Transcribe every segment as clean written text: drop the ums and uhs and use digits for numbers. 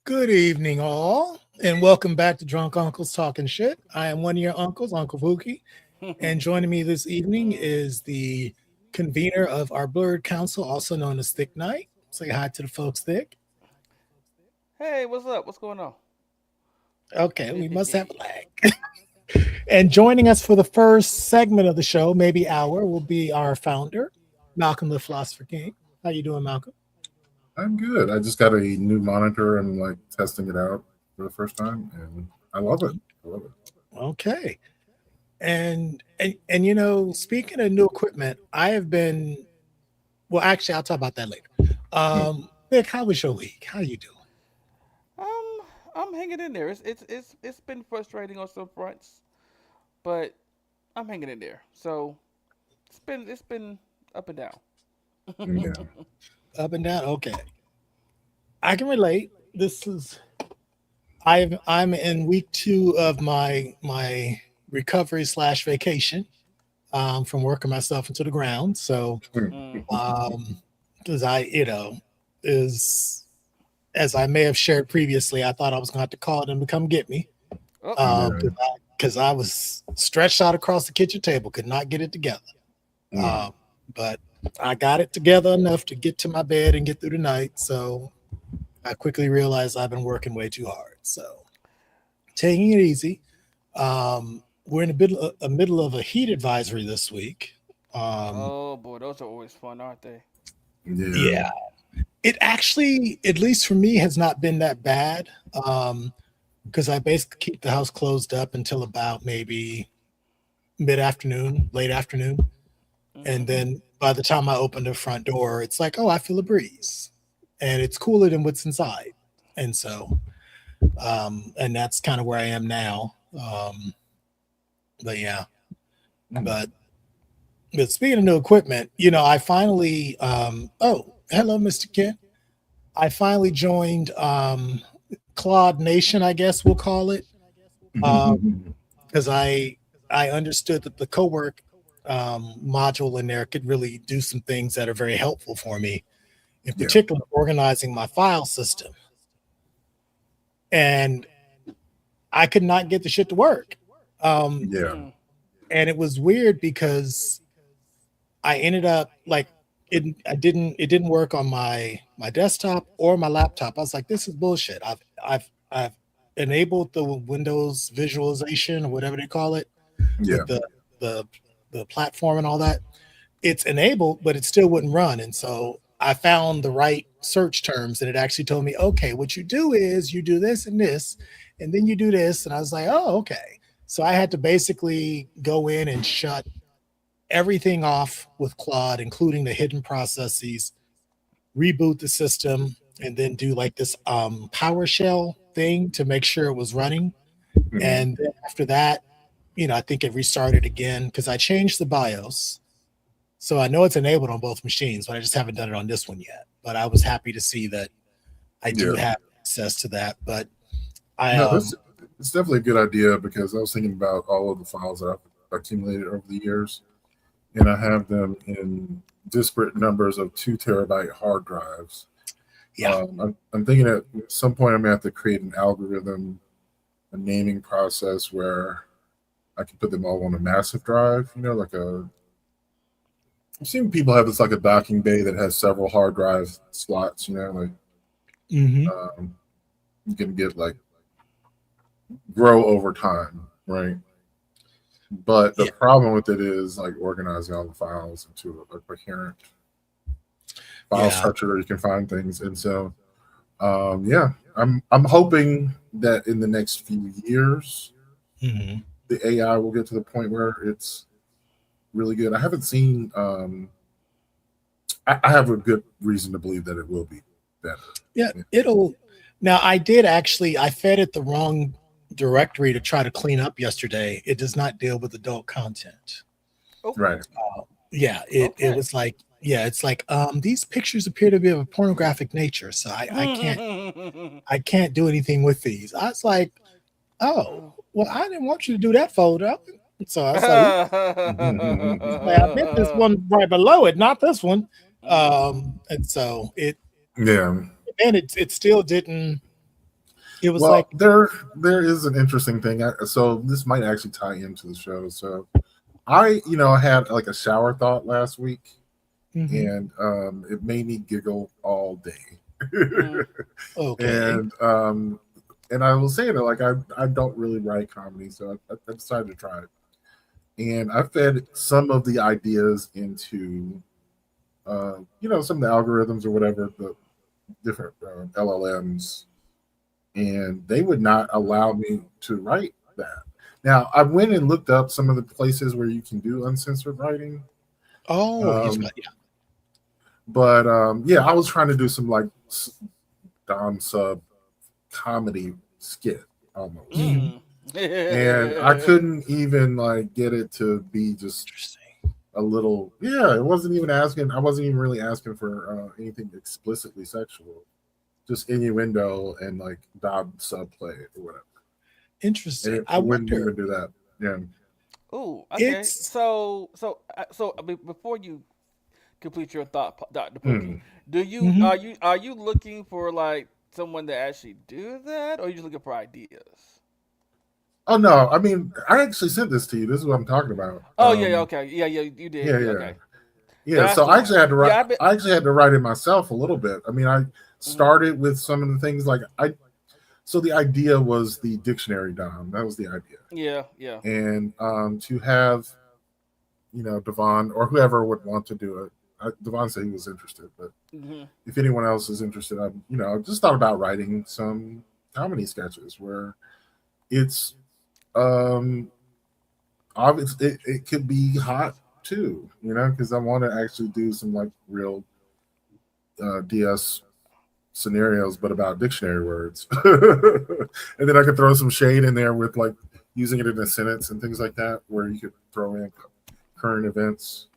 Good evening, all, and welcome back to Drunk Uncles Talking Shit. I am one of your uncles, Uncle Pouquie, and joining me this evening is the convener of our Blurred Council, also known as Thick Night. Say hi to the folks, Thick. Hey, what's up? What's going on? Okay, we must have a lag. And joining us for the first segment of the show, maybe hour, will be our founder, Malcolm the Philosopher King. How you doing, Malcolm? I'm good. I just got a new monitor and like testing it out for the first time, and I love it. I love it. Okay. And speaking of new equipment, I have been well, actually I'll talk about that later. Hmm. Nick, how was your week? How you doing? Um, I'm hanging in there. It's been frustrating on some fronts, but I'm hanging in there. So it's been up and down. Yeah. Up and down? Okay. I can relate. I'm in week 2 of my recovery slash vacation from working myself into the ground. So Mm-hmm. because is as I may have shared previously, I thought I was going to have to call them to come get me Oh, Yeah. because I was stretched out across the kitchen table, could not get it together. Mm. Um, but I got it together enough to get to my bed and get through the night. So I quickly realized I've been working way too hard. So taking it easy. We're in the middle of a heat advisory this week. Um, oh boy, those are always fun, aren't they? Yeah. yeah, it actually, at least for me, has not been that bad. Because I basically keep the house closed up until about maybe mid afternoon, late afternoon. Mm-hmm. And then by the time I open the front door, it's like, oh, I feel a breeze and it's cooler than what's inside. And so, and that's kind of where I am now. But yeah, Mm. but, but speaking of new equipment, I finally, hello, Mr. Kent. I finally joined Claude Nation, I guess we'll call it. Because I understood that the co-work module in there could really do some things that are very helpful for me, in Yeah. particular organizing my file system. And I could not get the shit to work. Um, Yeah. Mm. and it was weird because I ended up like it didn't work on my desktop or my laptop. I was like, this is bullshit. I've enabled the Windows visualization or whatever they call it Yeah. with the the platform and all that. It's enabled, but it still wouldn't run. And so I found the right search terms, and it actually told me, okay, what you do is you do this, and then you do this. And I was like, oh, okay. So I had to basically go in and shut everything off with Claude, including the hidden processes, reboot the system, and then do like this PowerShell thing to make sure it was running. Hmm. And then after that, I think it restarted again because I changed the BIOS. So I know it's enabled on both machines, but I just haven't done it on this one yet. But I was happy to see that I do Yeah. have access to that. But I No, that's it's definitely a good idea because I was thinking about all of the files that I've accumulated over the years, and I have them in disparate numbers of 2 terabyte hard drives. yeah, I'm thinking at some point I'm gonna have to create an algorithm, a naming process where I can put them all on a massive drive. Like I've seen people have this like a docking bay that has several hard drive slots. Like hmm um, you can get like grow over time, right? But the yeah, problem with it is like organizing all the files into a coherent file yeah. structure where you can find things. And so, yeah, I'm hoping that in the next few years, hmm the AI will get to the point where it's really good. I haven't seen. I have a good reason to believe that it will be better. Yeah, Yeah. it'll. Now, I did actually, I fed it the wrong directory to try to clean up yesterday. It does not deal with adult content. Oh, Right. Yeah, it okay. was like, yeah, it's like, these pictures appear to be of a pornographic nature, so I can't do anything with these. I was like, oh, Oh. well, I didn't want you to do that photo. So I was like, "Oops." Like, I meant this one right below it, not this one. Mhm. And so Yeah. it still didn't. It was Well, like, there is an interesting thing. So this might actually tie into the show. So I had like a shower thought last week, mhm, and it made me giggle all day. Mm. okay. and um, and I was saying that like I don't really write comedy, so I decided to try it, and I fed some of the ideas into some of the algorithms or whatever the different LLMs, and they would not allow me to write that. Now I went and looked up some of the places where you can do uncensored writing, Oh, he's um, got, yeah. but yeah, I was trying to do some like Dom sub comedy skit almost, Mhm. Mm. and I couldn't even like get it to be just Interesting. a little. Yeah, it wasn't even asking. I wasn't even really asking for anything explicitly sexual, just innuendo and like Dom sub play or whatever. And Interesting. it I wouldn't wonder, even do that. Yeah. Ooh, okay. it's, Before you complete your thought, Doctor Pookie, Hmm. do you mhm. are you looking for like someone to actually do that, or are you just looking for ideas? Oh no, I mean, I actually sent this to you. This is what I'm talking about. Oh yeah, okay, yeah, you Yeah, did, yeah, yeah, okay. yeah. That's So the I one. actually had to write. Yeah, I bet. I actually had to write it myself a little bit. I mean, I Mhm. started with some of the things like I. So the idea was the dictionary dom. That was the idea, Yeah, yeah. and to have Devon or whoever would want to do it. Devon said he was interested, but Hmm. if anyone else is interested, I just thought about writing some comedy sketches where it's um obvious it could be hot too, because I want to actually do some like real DS scenarios, but about dictionary words, and then I could throw some shade in there with like using it in a sentence and things like that, where you could throw in current events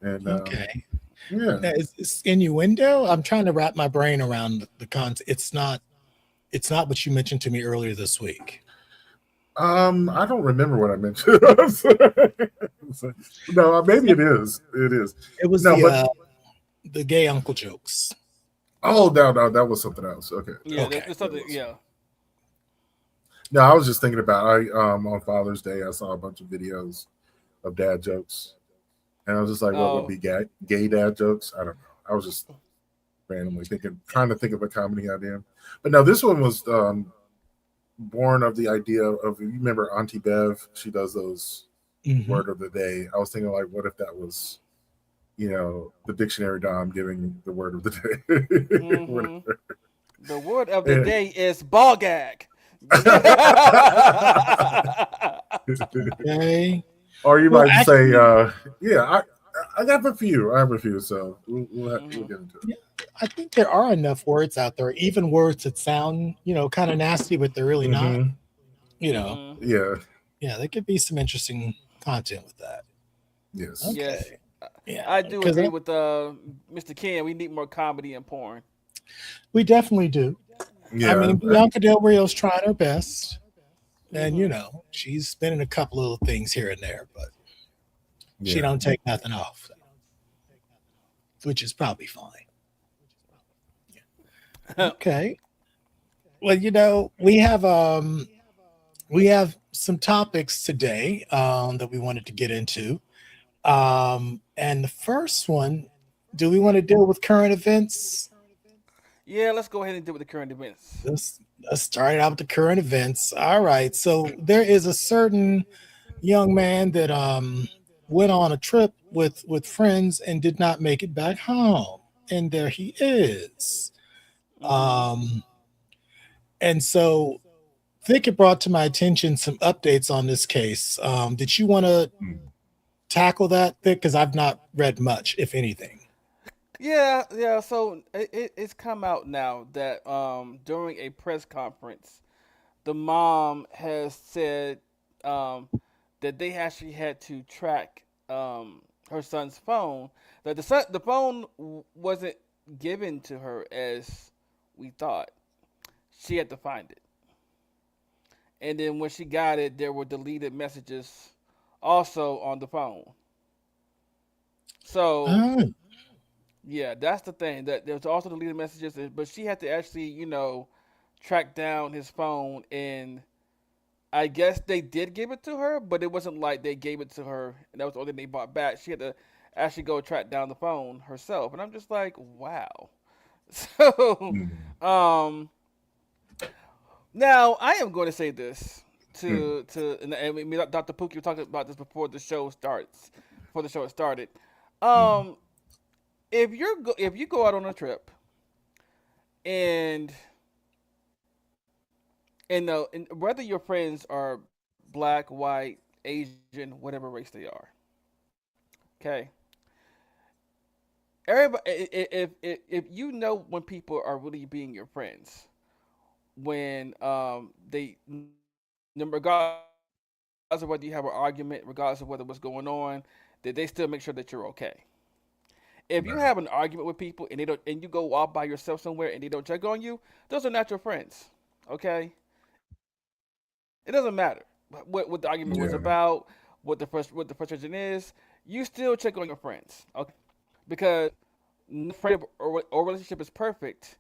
and Okay. yeah. Now, is innuendo? I'm trying to wrap my brain around the concept. It's not what you mentioned to me earlier this week. I don't remember what I mentioned. No, maybe it is. It is. It was No, but the gay uncle jokes. oh no, no, that was something else. Okay, Yeah, Okay. there's that something. was. Yeah. No, I was just thinking about on Father's Day I saw a bunch of videos of dad jokes, and I was just like, what would Oh. be gay dad jokes? I don't know. I was just randomly trying to think of a comedy idea. But no, this one was born of the idea of, you remember Auntie Bev? She does those Hmm. word of the day. I was thinking like, what if that was the dictionary dom giving the word of the day? Hmm. The word of the And- day is ball gag. Okay. or you Well, might say, actually, yeah, I have a few. I have a few, so we'll Hmm. get into it. yeah, I think there are enough words out there, even words that sound, kind of nasty, but they're really not. Hmm. You know, Hmm. Yeah. yeah, there could be some interesting content with that. Yes. Yes, Okay. Yeah, I do because agree with Mr. Ken. We need more comedy in porn. we definitely do. I Yeah. mean, Bianca Del Rio's trying her best, and Hmm. she's spinning a couple little things here and there, but she Yeah. don't take nothing off, which is probably fine. Okay. Well, we have some topics today that we wanted to get into. And the first one, do we want to deal with current events? Yeah, let's go ahead and deal with the current events. Let's start out with the current events. All right. So there is a certain young man that went on a trip with friends and did not make it back home. And there he is. Hmm. Um, and so Vic had brought to my attention some updates on this case. Did you want to Mm. tackle that, Vic? Because I've not read much, if anything. Yeah, yeah. So it's come out now that during a press conference, the mom has said um, that they actually had to track her son's phone. That the phone wasn't given to her as we thought. She had to find it, and then when she got it, there were deleted messages also on the phone. So Oh, yeah, that's the thing. That there's also deleted messages, but she had to actually, tracked down his phone, and I guess they did give it to her, but it wasn't like they gave it to her and that was the only thing they bought back. She had to actually go track down the phone herself, and I'm just like, wow. So, Mm, um, now I am going to say this mm, and me, Dr. Pookie, we talked about this before the show starts, before the show started. mm. Um, if you go out on a trip and and whether your friends are black, white, Asian, whatever race they are, okay. Everybody, if you know when people are really being your friends, when regardless of whether you have an argument, regardless of whether what's going on, that they still make sure that you're okay. If you have an Right. argument with people and they don't, and you go off by yourself somewhere and they don't check on you, those are not your friends. Okay, it doesn't matter what the argument was about, Yeah. what the frustration is. You still check on your friends, okay? Because no friendship or relationship is perfect.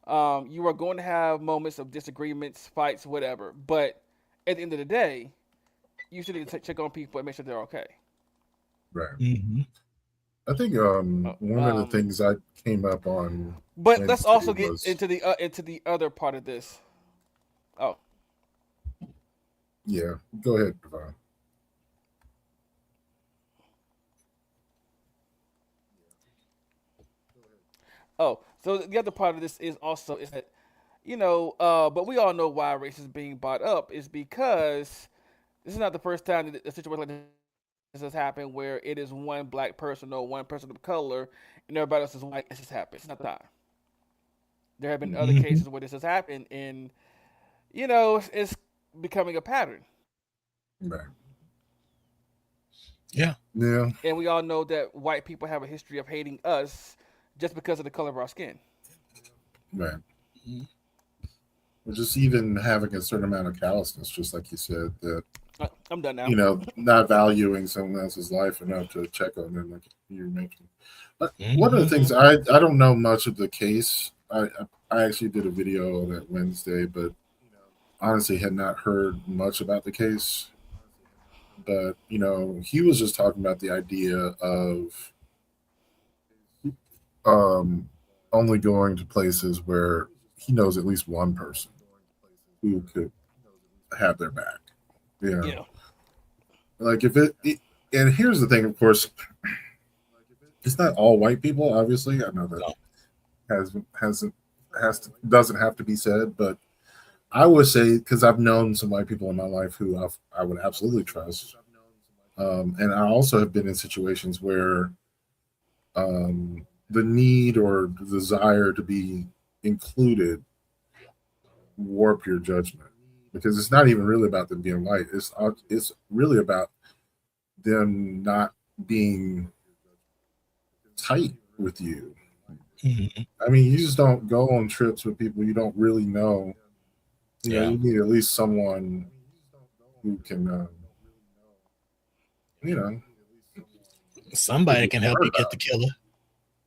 You are going to have moments of disagreements, fights, whatever. But at the end of the day, you still need to check on people and make sure they're okay. Right. Hmm. I think Uh, one of the Um, things I came up on but let's Wednesday also get was, into the other part of this. Oh, yeah. Go ahead, Devon. oh. So the other part of this is also is that but we all know why race is being brought up is because this is not the first time that a situation like this has happened where it is one black person or one person of color and everybody else is white. This has happened. It's not the first time. There have been other Hmm. cases where this has happened, and it's becoming a pattern. Right. Yeah. Yeah. And we all know that white people have a history of hating us just because of the color of our skin. Right. Mhm. Or just even having a certain amount of callousness, just like you said, that, I'm done now. not valuing someone else's life enough to check on them, like you mentioned. But one of the Hmm. things I don't know much of the case. I actually did a video on it Wednesday, but honestly had not heard much about the case. But he was just talking about the idea of um, only going to places where he knows at least one person who could have their back. Yeah, Yeah. like and here's the thing, of course, it's not all white people. Obviously, I know that No. hasn't doesn't have to be said, but I would say because I've known some white people in my life who I would absolutely trust, and I also have been in situations where the need or the desire to be included warp your judgment because it's not even really about them being white. It's really about them not being tight with you. Hmm. I mean, you just don't go on trips with people you don't really know. Yeah. You need at least someone who can, you know, who Somebody be can help smart you get about the killer.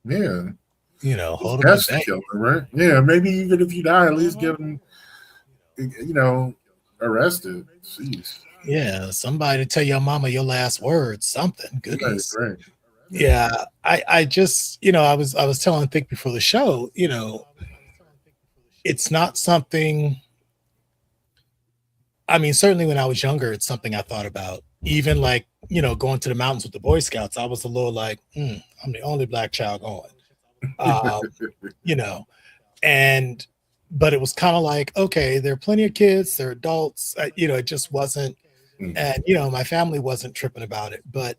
it. Yeah, Hold them at that's the bay. killer, right? Yeah, maybe even if you die, at least Mhm. get them, arrested. Jeez. Yeah. Somebody to tell your mama your last words. Something. Right, Goodness. right. Yeah. I just I was telling Thick before the show. It's not something. I mean, certainly when I was younger, it's something I thought about. Even like going to the mountains with the Boy Scouts, I was a little like, I'm the only black child going. Um, you know, and but it was kind of like, okay, there are plenty of kids, they're adults. It just wasn't, Mm, and my family wasn't tripping about it. But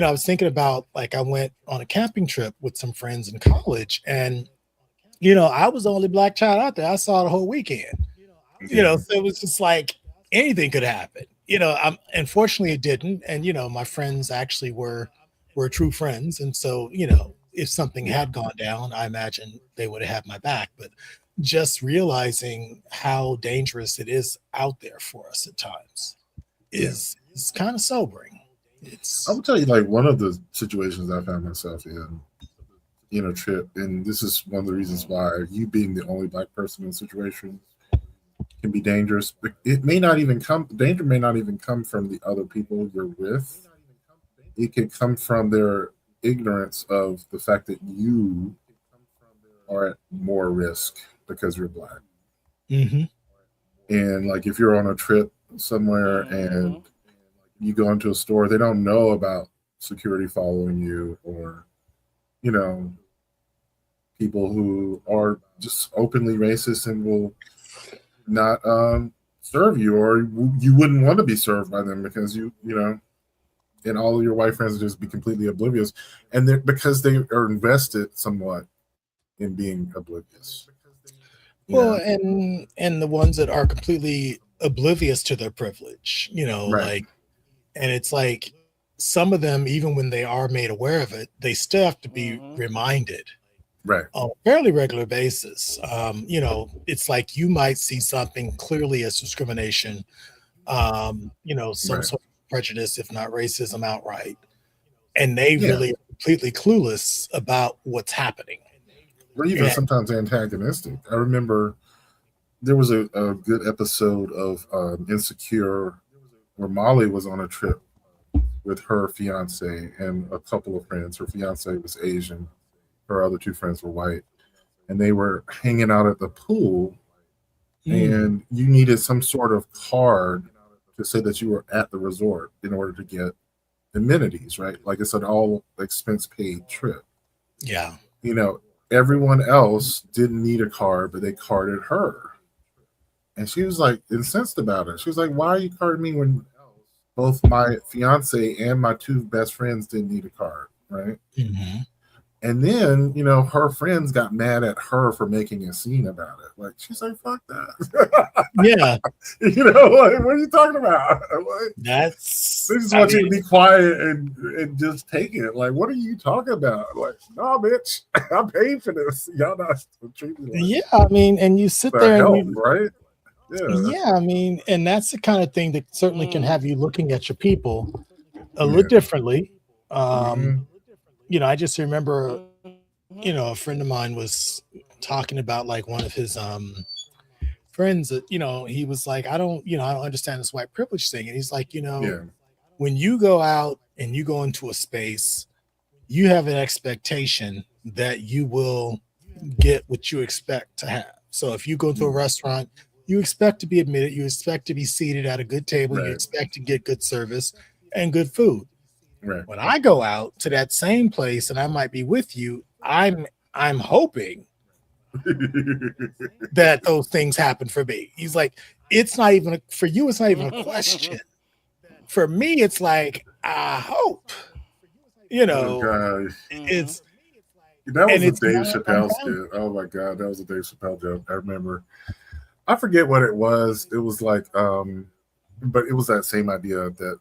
I was thinking about like I went on a camping trip with some friends in college, and I was the only black child out there. I saw the whole weekend. yeah, So it was just like anything could happen. Unfortunately it didn't. And my friends actually were true friends. And so, if something yeah, had gone down, I imagine they would have had my back. But just realizing how dangerous it is out there for us at times yeah. is kind of sobering. I It's will tell you, like, one of the situations I found myself in, Trip, and this is one of the reasons why you being the only black person in the situation can be dangerous. It may not even come. Danger may not even come from the other people you're with. It can come from their ignorance of the fact that you are at more risk because you're black. Mm-hmm. And like if you're on a trip somewhere and you go into a store, they don't know about security following you, or you know, people who are just openly racist and will not serve you, or you wouldn't want to be served by them because you know, and all of your white friends would just be completely oblivious, and because they are invested somewhat in being oblivious. Well, Yeah, and the ones that are completely oblivious to their privilege, right, like, and it's like some of them, even when they are made aware of it, they still have to be reminded right, on a fairly regular basis. It's like you might see something clearly as discrimination, some right. sort of prejudice, if not racism outright, and they Yeah, really are completely clueless about what's happening. or even And sometimes antagonistic. I remember there was a good episode of Insecure where Molly was on a trip with her fiance and a couple of friends. Her fiance was Asian, her other two friends were white, and they were hanging out at the pool. mm, And you needed some sort of card to say that you were at the resort in order to get amenities, right? Like it's an all expense paid trip. yeah. You know, everyone else didn't need a card, but they carded her. And she was like incensed about it. She was like, "Why are you carding me when both my fiance and my two best friends didn't need a card?" Right. Mhm. And then, you know, her friends got mad at her for making a scene about it. Like, she's like, fuck that. Yeah, You know, like, what are you talking about? Like, they just I want you mean, to be quiet and just take it. Like, what are you talking about? Like, no, bitch, I'm paying for this. Y'all not treat me like yeah, I mean, and you sit the there and help, you, right? Yeah. yeah, I mean, and that's the kind of thing that certainly can Mm. have you looking at your people a little Yeah. differently. Um, Mm-hmm. I just remember, Mhm. a friend of mine was talking about like one of his friends that, he was like, I don't understand this white privilege thing. And he's like, Yeah. when you go out and you go into a space, you have an expectation that you will get what you expect to have. So if you go to a Mm. restaurant, you expect to be admitted, you expect to be seated at a good table, you Right. expect to get good service and good food. Right. When I go out to that same place and I might be with you, I'm hoping that those things happen for me. He's like, it's not even for you, it's not even a question. For me, it's like, I hope, you Oh, know, gosh. Mhm. it's That and was a it's Dave not Chappelle unbounded. skit. Oh my god, that was a Dave Chappelle joke. I remember. I forget what it was. It was like, but it was that same idea that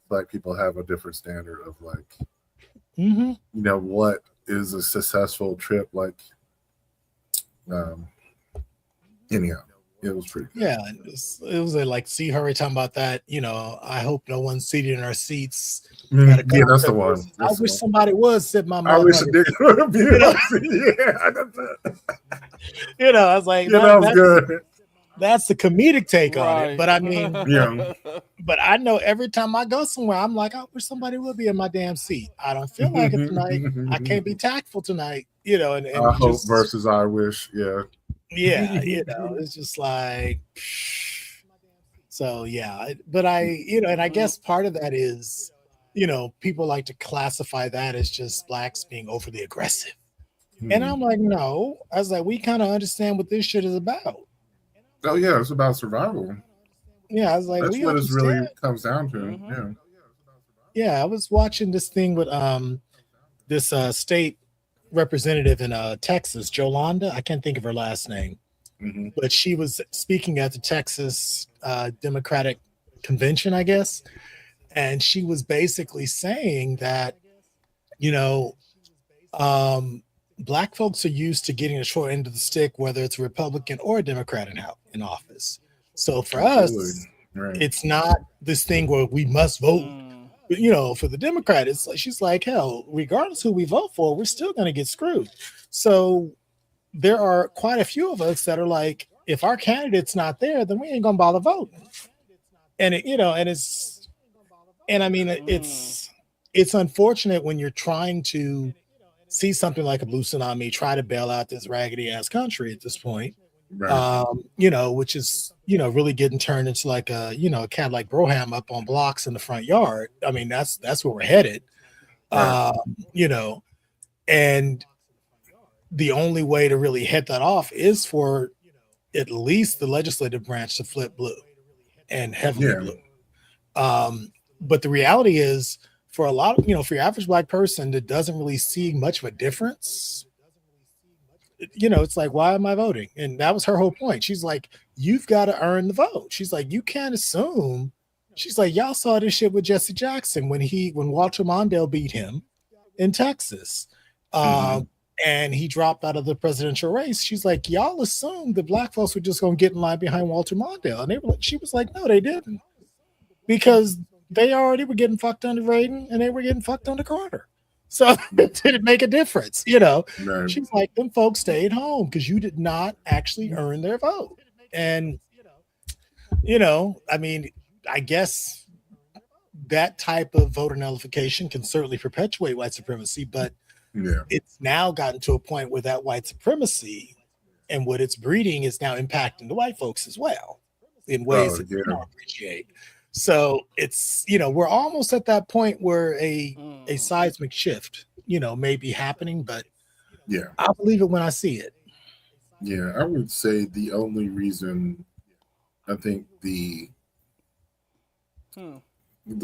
black people have a different standard of like, Mm-hmm. you know, what is a successful trip like. Um, anyhow, it was pretty good. Yeah, it was like see her every time about that. I hope no one's seated in our seats at a Yeah, that's the concert one. versus I That's the wish one. somebody was sitting my I wish a motherfucking nigga seat. would be You know, yeah, that's it. I was like Yeah, that was that's good. that's the comedic take on it. Right. But I mean, Yeah. but I know every time I go somewhere, I'm like, I wish somebody would be in my damn seat. I don't feel like it tonight. I can't be tactful tonight, I and hope just versus I wish. Yeah. yeah, it's just like so yeah. But and I Mm. guess part of that is, people like to classify that as just blacks being overly aggressive. And Hmm. I'm like, no, I was like, we kind of understand what this shit is about. Oh yeah, it's about survival. Yeah, I was like, That's we what it understand. really comes down to. Mhm. Yeah. Yeah, I was watching this thing with this state representative in Texas, Jolanda. I can't think of her last name, Hmm. but she was speaking at the Texas Democratic convention, I guess, and she was basically saying that you know um, black folks are used to getting a short end of the stick, whether it's a Republican or a Democrat in office. So for Absolutely. us, Right. it's not this thing where we must vote Mm. for the Democrat. It's like she's like, hell, regardless who we vote for, we're still going to get screwed. So there are quite a few of us that are like, if our candidate's not there, then we ain't gonna bother voting. And and I mean, Mm. it's unfortunate when you're trying to see something like a blue tsunami try to bail out this raggedy ass country at this point. Right. Which is really getting turned into like a cat like Broham up on blocks in the front yard. I mean, that's where we're headed. Right. You know, and the only way to really head that off is for at least the legislative branch to flip blue and heavily Yeah. blue. But the reality is, for a lot of for your average black person that doesn't really see much of a difference, it's like, why am I voting? And that was her whole point. She's like, you've got to earn the vote. She's like, you can't assume. She's like, y'all saw this shit with Jesse Jackson when Walter Mondale beat him in Texas. Mhm. And he dropped out of the presidential race. She's like, y'all assumed that black folks were just going to get in line behind Walter Mondale. And she was like, no, they didn't. Because they already were getting fucked under Reagan and they were getting fucked under Carter. So it didn't make a difference. Right. She's like, them folks stayed home because you did not actually earn their vote. And, I mean, I guess that type of voter nullification can certainly perpetuate white supremacy, but Yeah. it's now gotten to a point where that white supremacy and what it's breeding is now impacting the white folks as well in ways Oh, that yeah. we don't appreciate. So it's, we're almost at that point where a seismic shift, may be happening, but Yeah. I'll believe it when I see it. Yeah. I would say the only reason I think the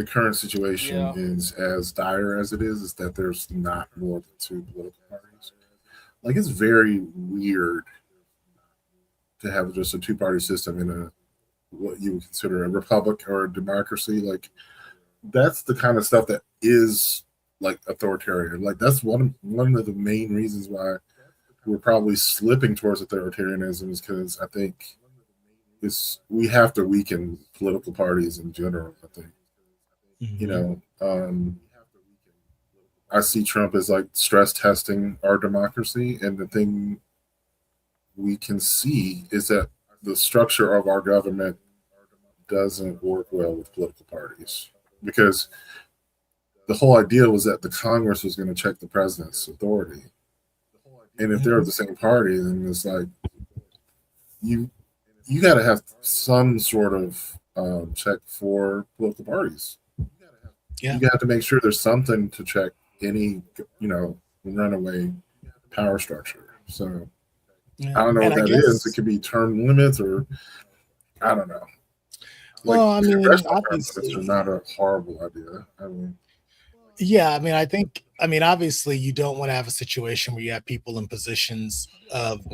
current situation Yeah. is as dire as it is that there's not more than two political parties. Like, it's very weird to have just a two-party system in a what you would consider a republic or a democracy. Like, that's the kind of stuff that is like authoritarian. Like, that's one of the main reasons why we're probably slipping towards authoritarianism, is because I think we have to weaken political parties in general. I think I see Trump as like stress testing our democracy, and the thing we can see is that the structure of our government doesn't work well with political parties, because the whole idea was that the Congress was going to check the president's authority, and if they're of the same party, then it's like you got to have some sort of check for political parties. Yeah. You have to make sure there's something to check any runaway power structure. So I don't know what that is. It could be term limits, or I don't know. Well, I mean, congressional term obviously, limits are not a horrible idea. I mean, yeah, I mean, obviously, you don't want to have a situation where you have people in positions of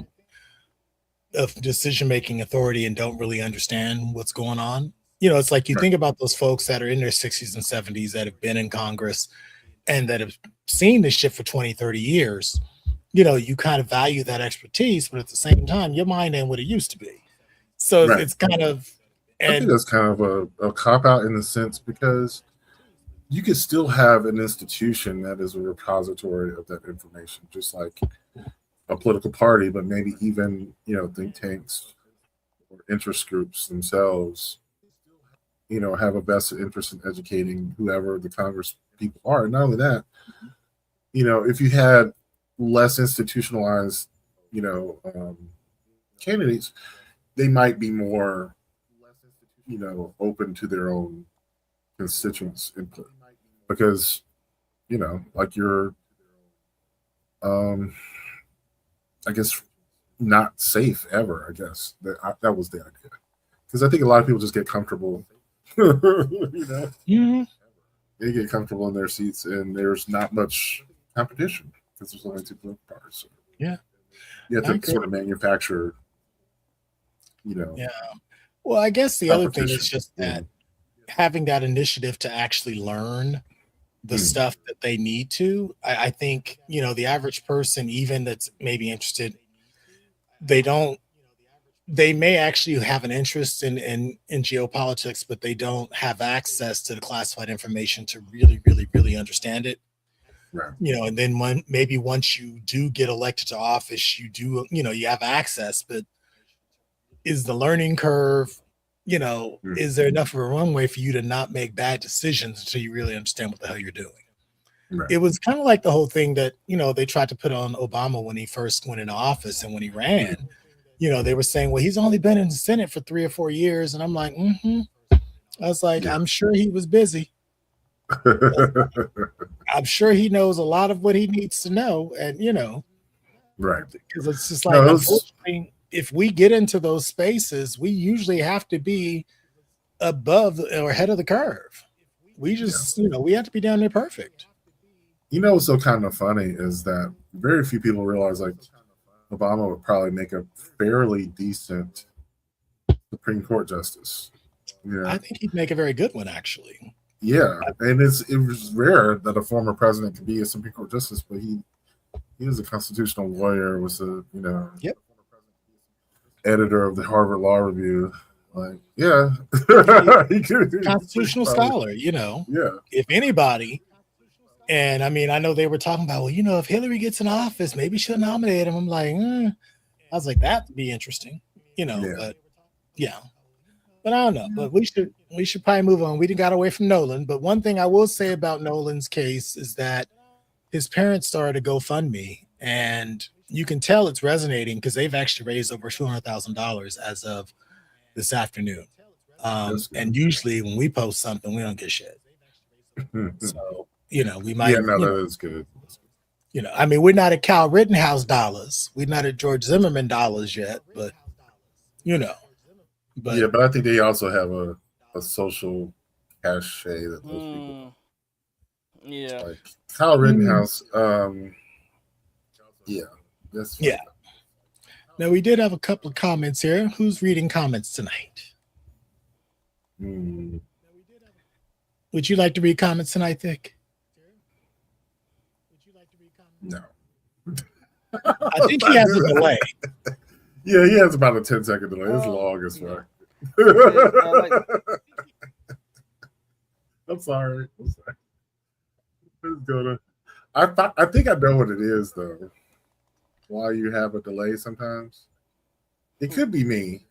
decision making authority and don't really understand what's going on. It's like you Right. think about those folks that are in their 60s and 70s that have been in Congress and that have seen this shit for 20, 30 years. You kind of value that expertise, but at the same time, your mind ain't what it used to be. So Right. it's kind of, I think that's kind of a cop out in the sense, because you could still have an institution that is a repository of that information, just like a political party, but maybe even think tanks or interest groups themselves have a vested interest in educating whoever the Congress people are. And not only that, if you had less institutionalized candidates, they might be more open to their own constituents input, because like you're I guess not safe ever. I guess that was the idea, because I think a lot of people just get comfortable. Mhm. They get comfortable in their seats, and there's not much competition because there's only two political parties. So Yeah. you have to sort of manufacture. Yeah. Well, I guess the other thing is competition. just that having that initiative to actually learn the stuff that they need to. I think, the average person, even that's maybe interested, they may actually have an interest in geopolitics, but they don't have access to the classified information to really, really, really understand it. Right. And then maybe once you do get elected to office, you do, you have access, but is the learning curve, Mhm. is there enough of a runway for you to not make bad decisions until you really understand what the hell you're doing? Right. It was kind of like the whole thing that, they tried to put on Obama when he first went into office and when he ran. They were saying, well, he's only been in the Senate for 3 or 4 years. And I'm like, I was like, Yeah. I'm sure he was busy. I'm sure he knows a lot of what he needs to know. And, Right. because it's just No, like, it was, unfortunately, if we get into those spaces, we usually have to be above or ahead of the curve. We just, we have to be down there perfect. what's so kind of funny is that very few people realize like Obama would probably make a fairly decent Supreme Court justice. I think he'd make a very good one, actually. Yeah, and it was rare that a former president could be a Supreme Court justice, but he was a constitutional lawyer, was a Yep. editor of the Harvard Law Review. Like, yeah, Constitutional scholar, Yeah, if anybody. And I mean, I know they were talking about, well, if Hillary gets in office, maybe she'll nominate him. I'm like, I was like, that'd be interesting, Yeah. but yeah. But I don't know. But we should probably move on. We didn't got away from Nolan. But one thing I will say about Nolan's case is that his parents started a GoFundMe, and you can tell it's resonating because they've actually raised over $200,000 as of this afternoon. And usually when we post something, we don't get shit. So, we might. Yeah, no, that is good. I mean, we're not at Cal Rittenhouse dollars. We're not at George Zimmerman dollars yet, but But yeah, but I think they also have a social cachet that those people. Yeah. Like Kyle Rittenhouse. Yeah. That's yeah. Now we did have a couple of comments here. Who's reading comments tonight? Would you like to read comments tonight, Thick? No. I think he has a delay. Yeah, he has about a 10-second delay. It's long as fuck. I'm sorry. It's gonna. I think I know what it is though. Why you have a delay sometimes? It could be me.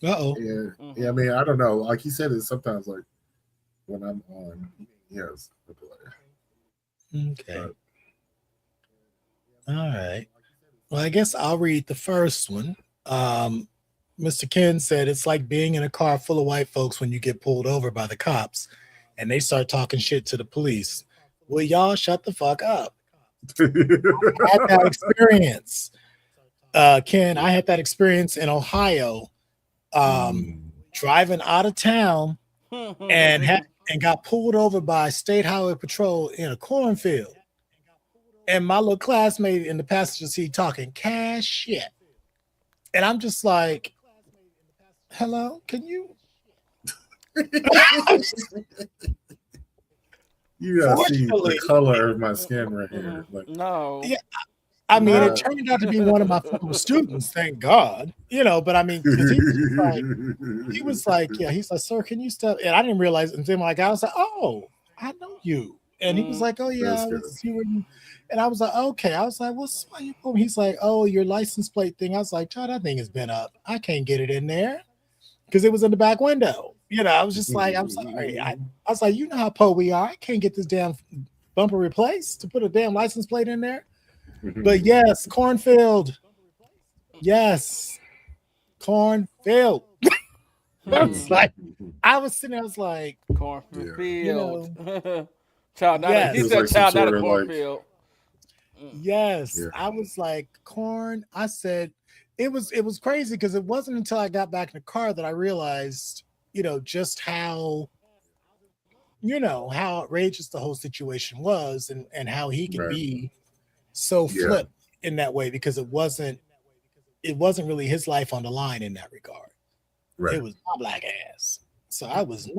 Uh-oh. Yeah. I mean, I don't know. Like he said, it's sometimes like when I'm on, he has a delay. Okay. All right. Well, I guess I'll read the first one. Mr. Ken said it's like being in a car full of white folks when you get pulled over by the cops and they start talking shit to the police. Well, y'all shut the fuck up. I had that experience. Ken, I had that experience in Ohio, driving out of town and got pulled over by State Highway Patrol in a cornfield. And my little classmate in the passenger seat talking cash shit. And I'm just like, hello, can you? You gotta see the color of my skin right here. Like, no. Yeah. I mean, it turned out to be one of my former students, thank God. But I mean, because he was like, yeah, he's like, sir, can you stop? And I didn't realize until I was like, oh, I know you. And he was like, oh, yeah, you were. And I was like, okay. I was like, what's why you pull? He's like, oh, your license plate thing. I was like, John, that thing has been up. I can't get it in there because it was in the back window. I was just like, I'm sorry. I was like, you know how poor we are. I can't get this damn bumper replaced to put a damn license plate in there. But yes, cornfield. Yes, cornfield. I was sitting there, I was like, cornfield. Child, not yes. He said child, not a cornfield. Yes, I was like, corn. I said, it was crazy because it wasn't until I got back in the car that I realized, just how, how outrageous the whole situation was and how he could be so flipped in that way because it wasn't really his life on the line in that regard. Right. It was my black ass. So I was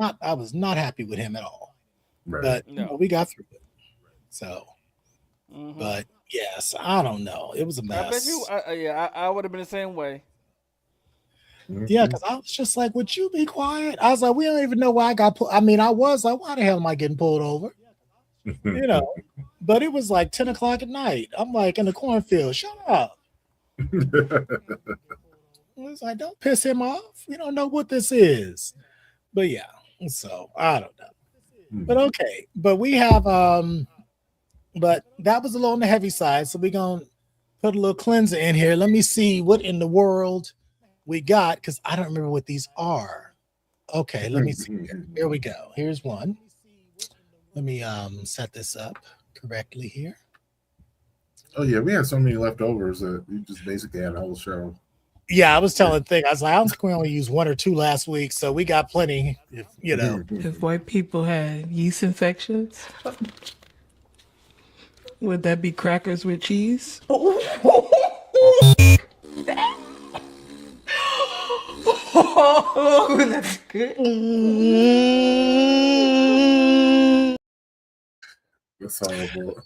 not happy with him at all. Right. But we got through it. So, but yes, I don't know. It was a mess. I bet you. I would have been the same way. Yeah, because I was just like, would you be quiet? I was like, we don't even know why I got pulled. I mean, I was like, why the hell am I getting pulled over? But it was like 10 o'clock at night. I'm like in the cornfield. Shut up. was like, don't piss him off. We don't know what this is. But yeah, so I don't know. But okay. But we have but that was a little on the heavy side. So we're gonna put a little cleanser in here. Let me see what in the world we got because I don't remember what these are. Okay, let me see here. Here we go. Here's one. Let me set this up correctly here. Oh yeah, we had so many leftovers that we just basically had a whole show. Yeah, I was telling Thing, I was like, I don't think we only used 1 or 2 last week, so we got plenty. If, you know, If white people had yeast infections, would that be crackers with cheese? Oh, that's good. That's horrible.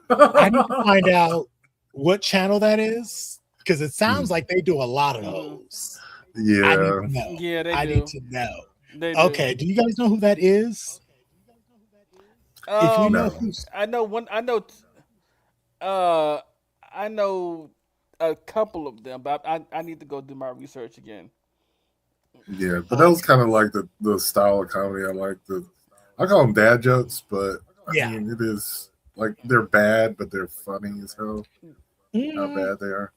I need to find out what channel that is because it sounds like they do a lot of those. I need Yeah. to know. Yeah, they I do. need to know. They do. Okay, do you guys know who that is? If you know No. who's I know one. I know a couple of them, but I need to go do my research again. Yeah, but that was kind of like the style of comedy I like. I call them dad jokes, but I mean it is like they're bad, but they're funny as hell. How bad they are.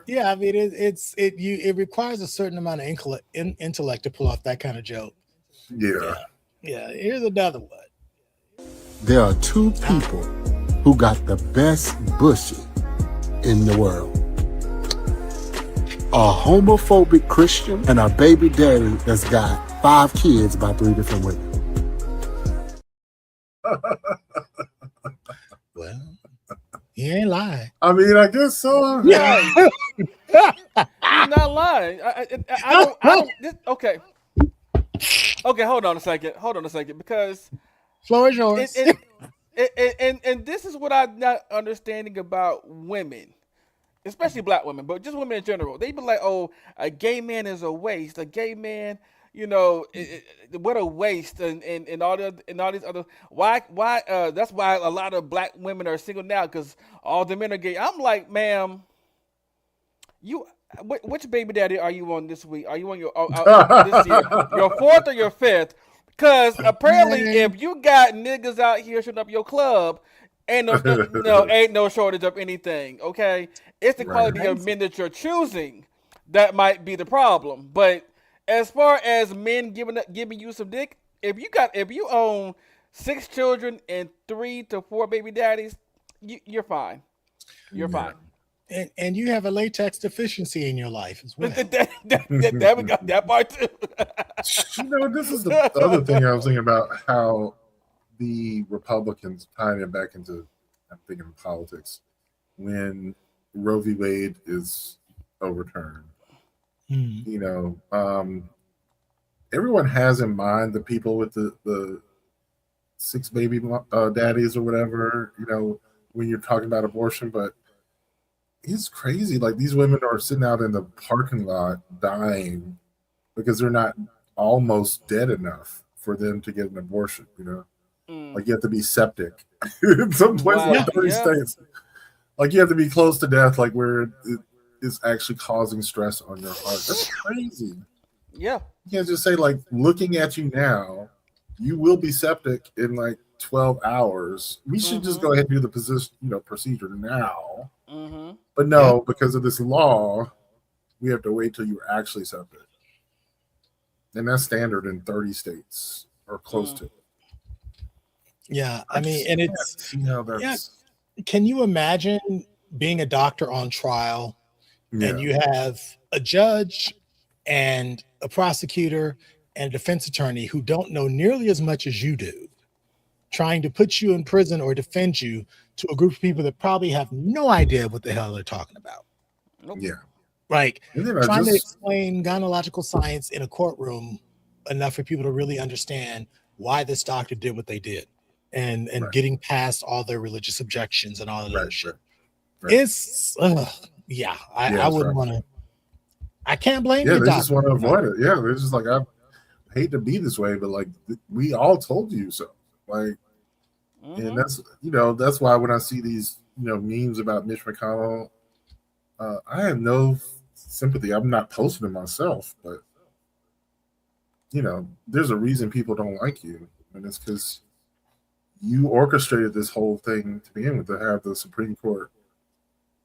Yeah, I mean it requires a certain amount of intellect to pull off that kind of joke. Yeah. Yeah. Here's another one. There are 2 people who got the best bushy in the world. A homophobic Christian and a baby daddy that's got 5 kids by 3 different women. Well, he ain't lying. I mean, I guess so. Yeah. He's not lying. I don't. Okay. Okay, hold on a second, because floor is yours. and this is what I'm not understanding about women, especially black women, but just women in general. They be like, "Oh, a gay man is a waste. A gay man, what a waste," and all these other. Why? That's why a lot of black women are single now because all the men are gay. I'm like, ma'am, which baby daddy are you on this week? Are you on your this year? Your 4th or your 5th? Because apparently, if you got niggas out here shooting up your club, ain't no shortage of anything. Okay, it's the quality of men that you're choosing that might be the problem. But as far as men giving you some dick, if you own 6 children and 3 to 4 baby daddies, you're fine. You're fine. And you have a latex deficiency in your life as well. There we go. That part too. This is the other thing I was thinking about, how the Republicans tying it back into, I'm thinking politics, when Roe v. Wade is overturned. Everyone has in mind the people with the 6 baby daddies or whatever, when you're talking about abortion, but it's crazy. Like, these women are sitting out in the parking lot dying because they're not almost dead enough for them to get an abortion. Like, you have to be septic in some places, like 30 states. Like, you have to be close to death, like where it is actually causing stress on your heart. That's crazy. Yeah. You can't just say, like, looking at you now, you will be septic in like 12 hours. We should just go ahead and do the procedure now. But no, because of this law, we have to wait till you're actually septic. And that's standard in 30 states or close to it. Yeah, I mean, and it's that's... yeah. Can you imagine being a doctor on trial and you have a judge and a prosecutor and a defense attorney who don't know nearly as much as you do, trying to put you in prison or defend you to a group of people that probably have no idea what the hell they're talking about? Nope. Yeah. Like trying to explain gynecological science in a courtroom enough for people to really understand why this doctor did what they did and getting past all their religious objections and all of that shit. It's I wouldn't want to. I can't blame you. They just want to avoid it. Yeah, they're just like, I hate to be this way, but like we all told you so. Like, and that's why when I see these memes about Mitch McConnell, I have no sympathy. I'm not posting it myself, but there's a reason people don't like you, and it's because you orchestrated this whole thing to begin with, to have the Supreme Court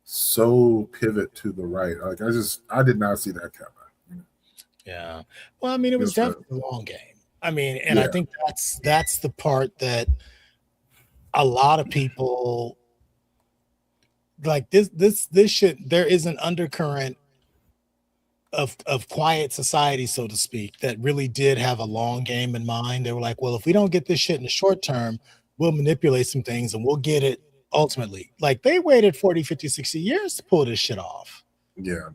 so pivot to the right. Like I did not see that coming. Yeah. Well, I mean, it was Yes, definitely a long game. I mean, and I think that's the part that a lot of people like this shit. There is an undercurrent of quiet society, so to speak, that really did have a long game in mind. They were like, well, if we don't get this shit in the short term, we'll manipulate some things and we'll get it ultimately. Like they waited 40, 50, 60 years to pull this shit off. Yeah.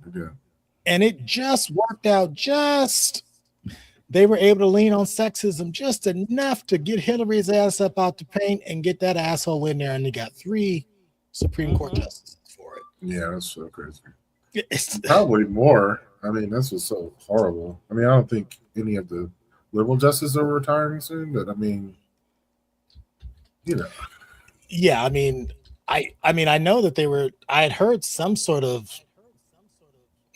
And it just worked out. They were able to lean on sexism just enough to get Hillary's ass up out the paint and get that asshole in there. And they got 3 Supreme Court justices for it. Yeah, that's so crazy. It's Probably more. I mean, this was so horrible. I mean, I don't think any of the liberal justices are retiring soon, but I mean, Yeah, I mean, I know that I had heard some sort of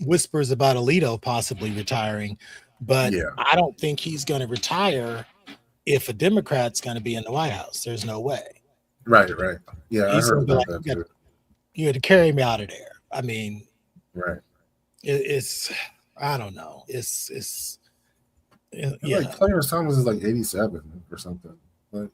whispers about Alito possibly retiring, but I don't think he's going to retire if a Democrat's going to be in the White House. There's no way. Right. Yeah, He's I heard gonna be about like, that too. You had to carry me out of there. I mean, Right. it's I don't know. Like Clarence Thomas is like 87 or something. Like,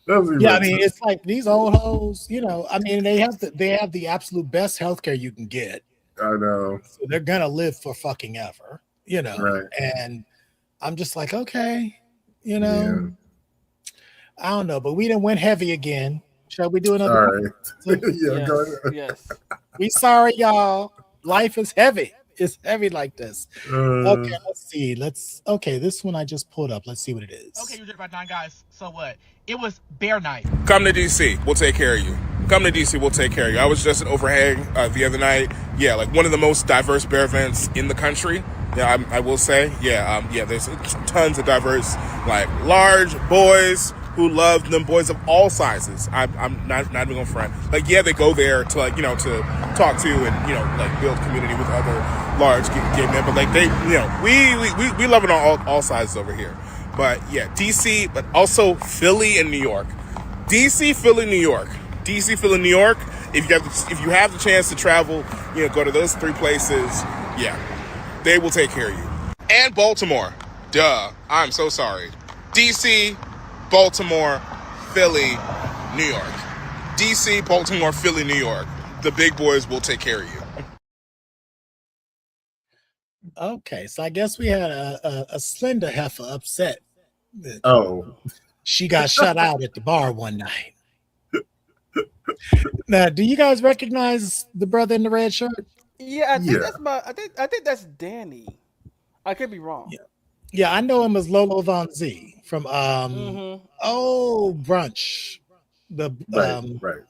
I mean, it's like these old hoes, I mean, they have the absolute best healthcare you can get. I know. So they're gonna live for fucking ever, Right. And I'm just like, okay, Yeah. I don't know, but we done went heavy again. Shall we do another? Sorry. Yes, Go ahead. yes. We sorry, y'all. Life is heavy. It's heavy like this. Okay, let's see. This one I just pulled up. Let's see what it is. Okay, you're about 9 guys. So what? It was bear night. Come to DC. We'll take care of you. Come to DC. We'll take care of you. I was just at Overhang the other night. Yeah, like one of the most diverse bear events in the country. Yeah, I will say. Yeah, there's tons of diverse, like large boys who love them boys of all sizes. I'm not even gonna front. Like, yeah, they go there to like, to talk to and, like build community with other large gay men. But like we love it on all sizes over here. But yeah, DC, but also Philly and New York. DC, Philly, New York. DC, Philly, New York. If you have the chance to travel, go to those 3 places. Yeah, they will take care of you. And Baltimore. Duh. I'm so sorry. DC, Baltimore, Philly, New York. DC, Baltimore, Philly, New York. The big boys will take care of you. Okay, so I guess we had a slender heifer upset. She got shut out at the bar one night. Now, do you guys recognize the brother in the red shirt? Yeah, I think that's I think that's Danny. I could be wrong. Yeah, I know him as Lolo Von Z from Brunch. Right.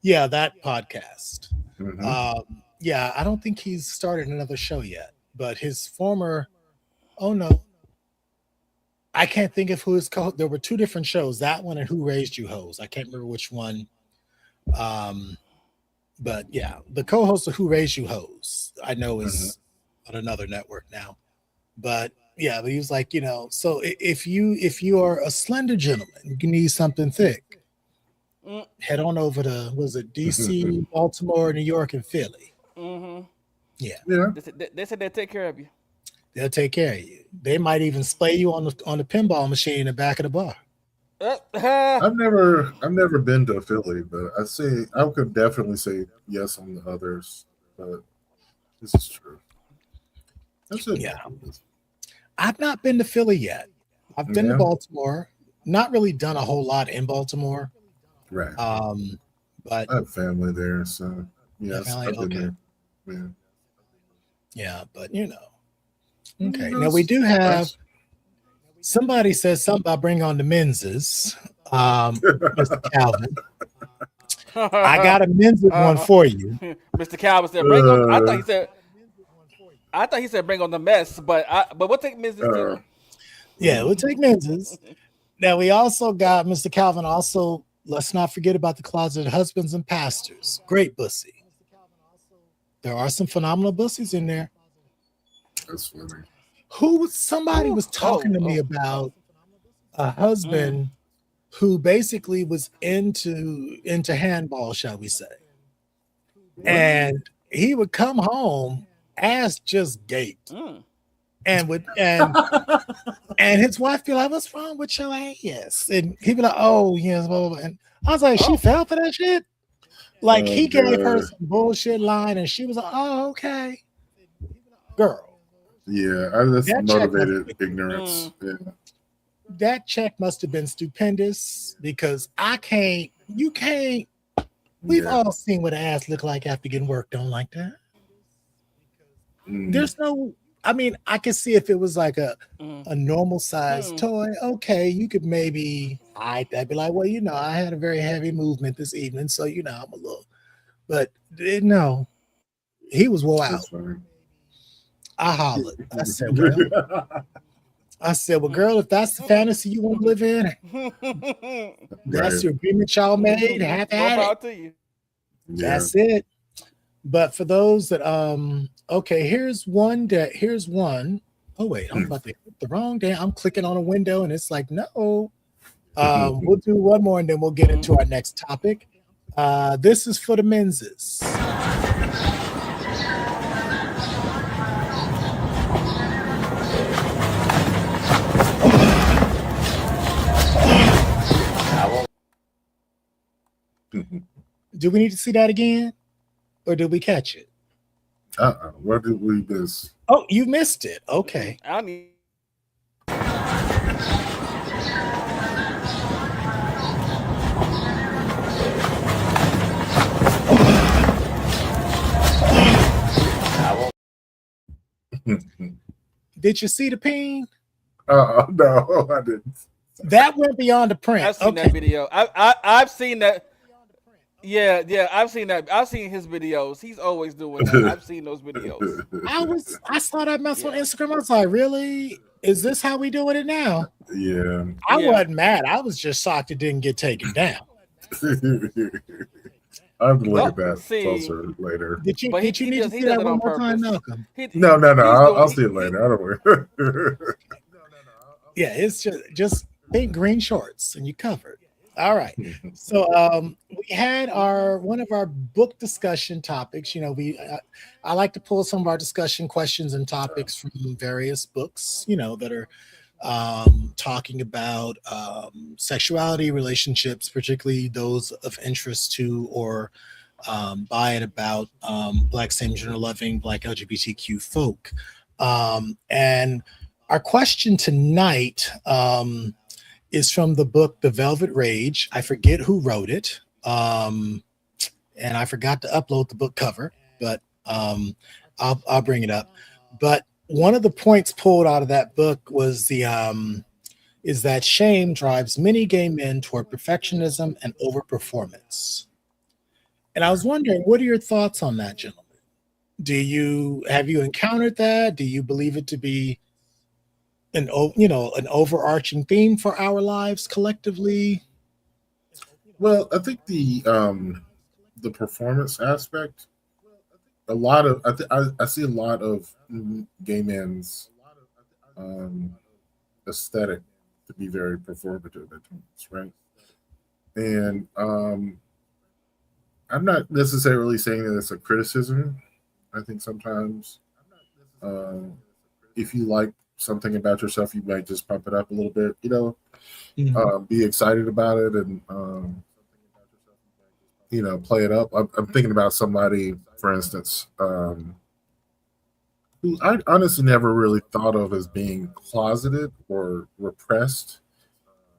Yeah, that podcast. Mm-hmm. Yeah, I don't think he's started another show yet, but his former I can't think of who his there were 2 different shows, that one and Who Raised You Hoes. I can't remember which one. But yeah, the co-host of Who Raised You Hoes, I know is on another network now. But yeah, but he was like, so if you are a slender gentleman, you need something thick, head on over to, was it DC, Baltimore, New York, and Philly? Yeah. They said they'll take care of you. They'll take care of you. They might even splay you on the pinball machine in the back of the bar. I've never been to Philly, but I could definitely say yes on the others. But this is true. That's it. Yeah. I've not been to Philly yet. I've been to Baltimore. Not really done a whole lot in Baltimore. Right. But I have family there, so yes, I've been there. Yeah, but okay. Now we do have somebody says something about bring on the menses. Mr. Calvin. I got a men's one for you. Mr. Calvin said bring on. I thought he said bring on the mess, but we'll take men's too. Yeah, we'll take men's. Now we also got Mr. Calvin. Also, let's not forget about the closeted husbands and pastors. Great pussy. There are some phenomenal bussies in there. That's funny. Somebody was talking to me about a husband who basically was into handball, shall we say. And he would come home ass just gaped. And his wife be like, "What's wrong with your ass?" And he'd be like, "Oh, yes, blah, blah, blah." And I was like, "She fell for that shit?" Like he gave her some bullshit line, and she was like, "Oh, okay, girl." Yeah, that's That motivated ignorance. Yeah. That check must have been stupendous because you can't. We've all seen what an ass look like after getting worked on like that. There's no. I mean, I could see if it was like a normal size toy. Okay, you could maybe. I'd be like, well, I had a very heavy movement this evening, so I'm a little. But no, he was wore out. I hollered. I said, well, girl, if that's the fantasy you want to live in, that's your agreement y'all made. Have at it. That's it. But for those that okay, here's one. Oh wait, I'm about to hit the wrong day. I'm clicking on a window and it's like, no. We'll do one more and then we'll get into our next topic. This is for the menses. Do we need to see that again? Or did we catch it? What did we miss? Oh, you missed it. Okay. I need. Did you see the ping? No, I didn't. That went beyond the print. I've seen that video. I've seen that. Yeah, I've seen that. I've seen his videos. He's always doing that. I've seen those videos. I saw that mess on Instagram. I was like, really? Is this how we doing it now? Yeah. I wasn't mad. I was just shocked it didn't get taken down. I have to look at that closer later. Did you need to see that one more time, Malcolm? No. I'll see it later. I don't worry. Yeah, it's just pink green shorts and you covered. All right. So we had one of our book discussion topics. I like to pull some of our discussion questions and topics from various books, that are talking about sexuality, relationships, particularly those of interest to or by and about Black same-gender loving, Black LGBTQ folk. And our question tonight is from the book The Velvet Rage. I forget who wrote it. And I forgot to upload the book cover, but I'll bring it up. But one of the points pulled out of that book was is that shame drives many gay men toward perfectionism and overperformance. And I was wondering, what are your thoughts on that, gentlemen? Have you encountered that? Do you believe it to be an overarching theme for our lives collectively? Well, I think the performance aspect, I see a lot of gay men's aesthetic to be very performative at times, right? And I'm not necessarily saying that it's a criticism. I think sometimes if you like something about yourself, you might just pump it up a little bit, be excited about it and play it up. I'm thinking about somebody, for instance, who I honestly never really thought of as being closeted or repressed,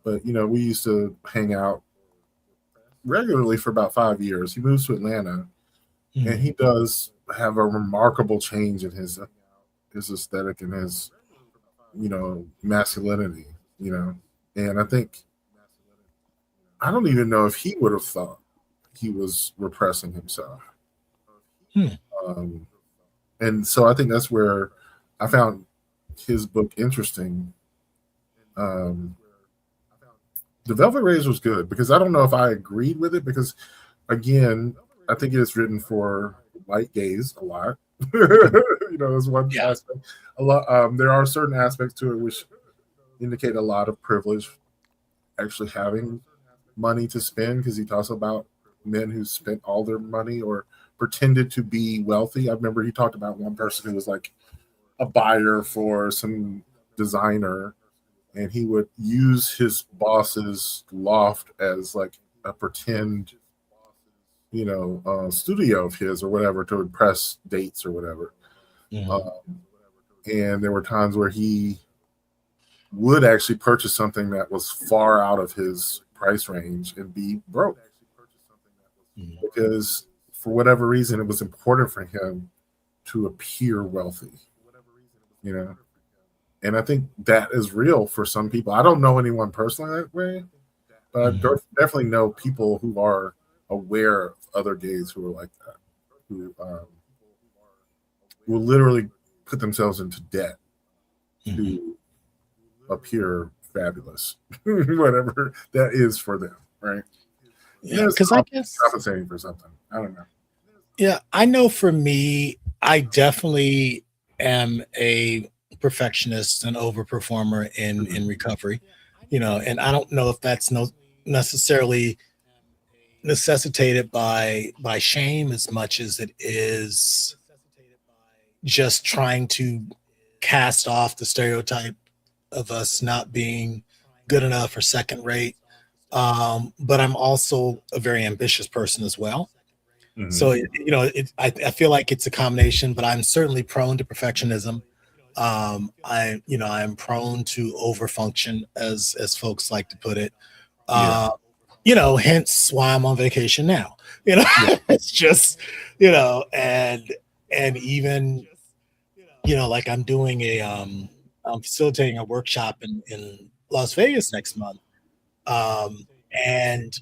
but we used to hang out regularly for about 5 years. He moves to Atlanta, and he does have a remarkable change in his aesthetic and his masculinity, and I don't even know if he would have thought he was repressing himself. And so I think that's where I found his book interesting. The Velvet Rage was good because I don't know if I agreed with it because, again, I think it is written for white gays a lot. There's one Yeah. aspect. A lot. There are certain aspects to it which indicate a lot of privilege, actually having money to spend, because he talks about men who spent all their money or pretended to be wealthy. I remember he talked about one person who was like a buyer for some designer, and he would use his boss's loft as like a pretend, studio of his or whatever to impress dates or whatever. And there were times where he would actually purchase something that was far out of his price range and be broke because for whatever reason it was important for him to appear wealthy, and I think that is real for some people. I don't know anyone personally that way, but I definitely know people who are aware of other gays who are like that, who will literally put themselves into debt to appear fabulous, whatever that is for them, right? Yeah, because I guess compensating for something. I don't know. Yeah, I know for me, I definitely am a perfectionist and overperformer in recovery, and I don't know if that's necessarily necessitated by shame as much as it is just trying to cast off the stereotype of us not being good enough or second rate. But I'm also a very ambitious person as well. So, I feel like it's a combination, but I'm certainly prone to perfectionism. I'm prone to overfunction, as folks like to put it. Hence why I'm on vacation now. It's just, and even, like I'm doing I'm facilitating a workshop in Las Vegas next month. And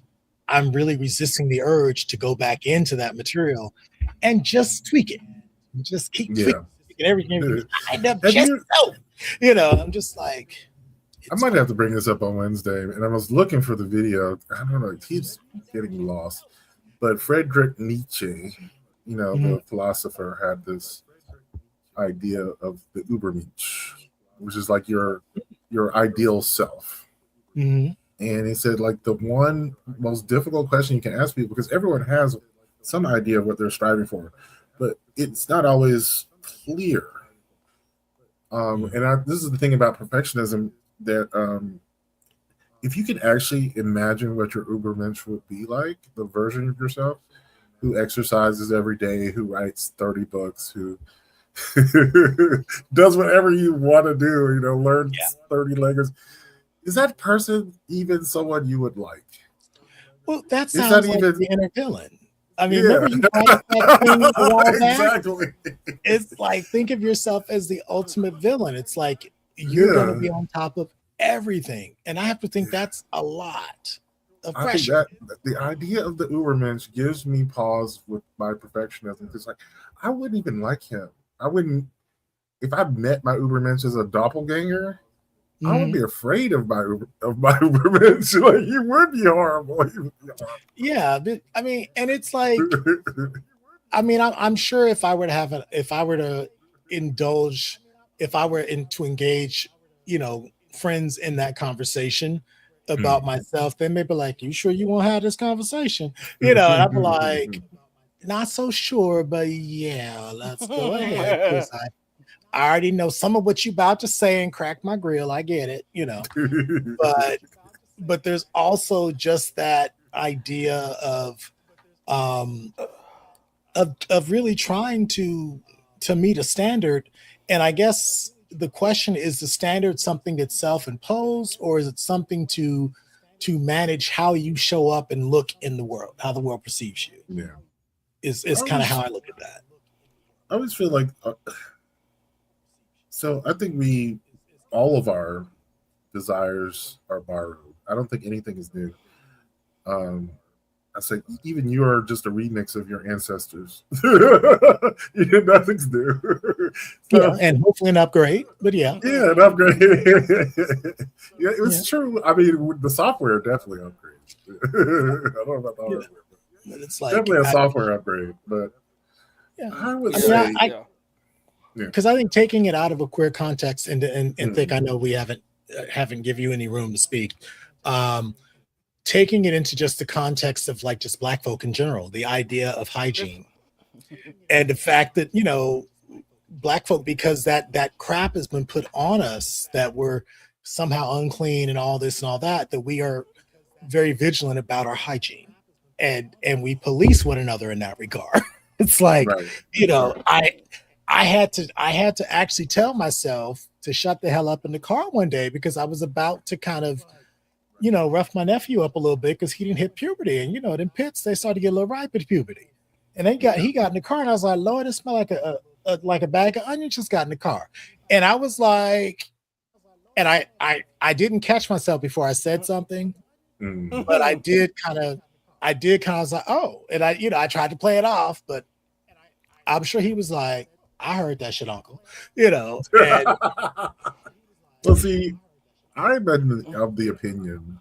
I'm really resisting the urge to go back into that material and just tweak it. Just keep tweaking everything. I'm just like, I might have to bring this up on Wednesday, and I was looking for the video. I don't know, it keeps getting lost. But Friedrich Nietzsche, the philosopher, had this idea of the Übermensch, which is like your ideal self. And he said, like, the one most difficult question you can ask people, because everyone has some idea of what they're striving for, but it's not always clear. This is the thing about perfectionism, that if you can actually imagine what your Übermensch would be like, the version of yourself who exercises every day, who writes 30 books, who does whatever you want to do, learns 30 languages. Is that person even someone you would like? Well, that sounds like the inner villain. I mean, remember you wrote that thing a while back? Exactly. It's like, think of yourself as the ultimate villain. It's like you're going to be on top of everything. And I have to think that's a lot of pressure. I think that the idea of the Übermensch gives me pause with my perfectionism. Because like, I wouldn't even like him. I wouldn't, if I met my Übermensch as a doppelganger, I would be afraid of my Übermensch. Like, he would be horrible. Yeah, but, I mean, and it's like, I mean, I'm sure if I were to engage, friends in that conversation about myself, then maybe like, you sure you won't have this conversation? And I'm like, not so sure, but yeah, let's go ahead. 'Cause I already know some of what you about to say and crack my grill. I get it, but there's also just that idea of really trying to meet a standard. And I guess the question is, the standard something that's self-imposed, or is it something to manage how you show up and look in the world, how the world perceives you? Yeah, is kind of how I look at that. I always feel like so I think all of our desires are borrowed. I don't think anything is new. I say even you are just a remix of your ancestors. Nothing's new. Yeah, and hopefully an upgrade. But yeah, an upgrade. Yeah, it was true. I mean, the software definitely upgrades. I don't know about the hardware, but it's like definitely a software upgrade. But Yeah. I would I mean, say, Yeah. because I think taking it out of a queer context and think I Mhm. know we haven't give you any room to speak. Taking it into just the context of like just black folk in general, the idea of hygiene and the fact that black folk, because that crap has been put on us that we're somehow unclean and all this and all that, that we are very vigilant about our hygiene and we police one another in that regard. It's like, Right. I had to actually tell myself to shut the hell up in the car one day because I was about to kind of rough my nephew up a little bit because he didn't hit puberty, and them pits, they started to get a little ripe at puberty, and he got in the car, and I was like, Lord, it smelled like a bag of onions just got in the car, and I was like, and I didn't catch myself before I said something, Mm. but I did kind of was like, oh, and I tried to play it off, but I'm sure he was like, I heard that shit, uncle, and Well, see, I'm of the opinion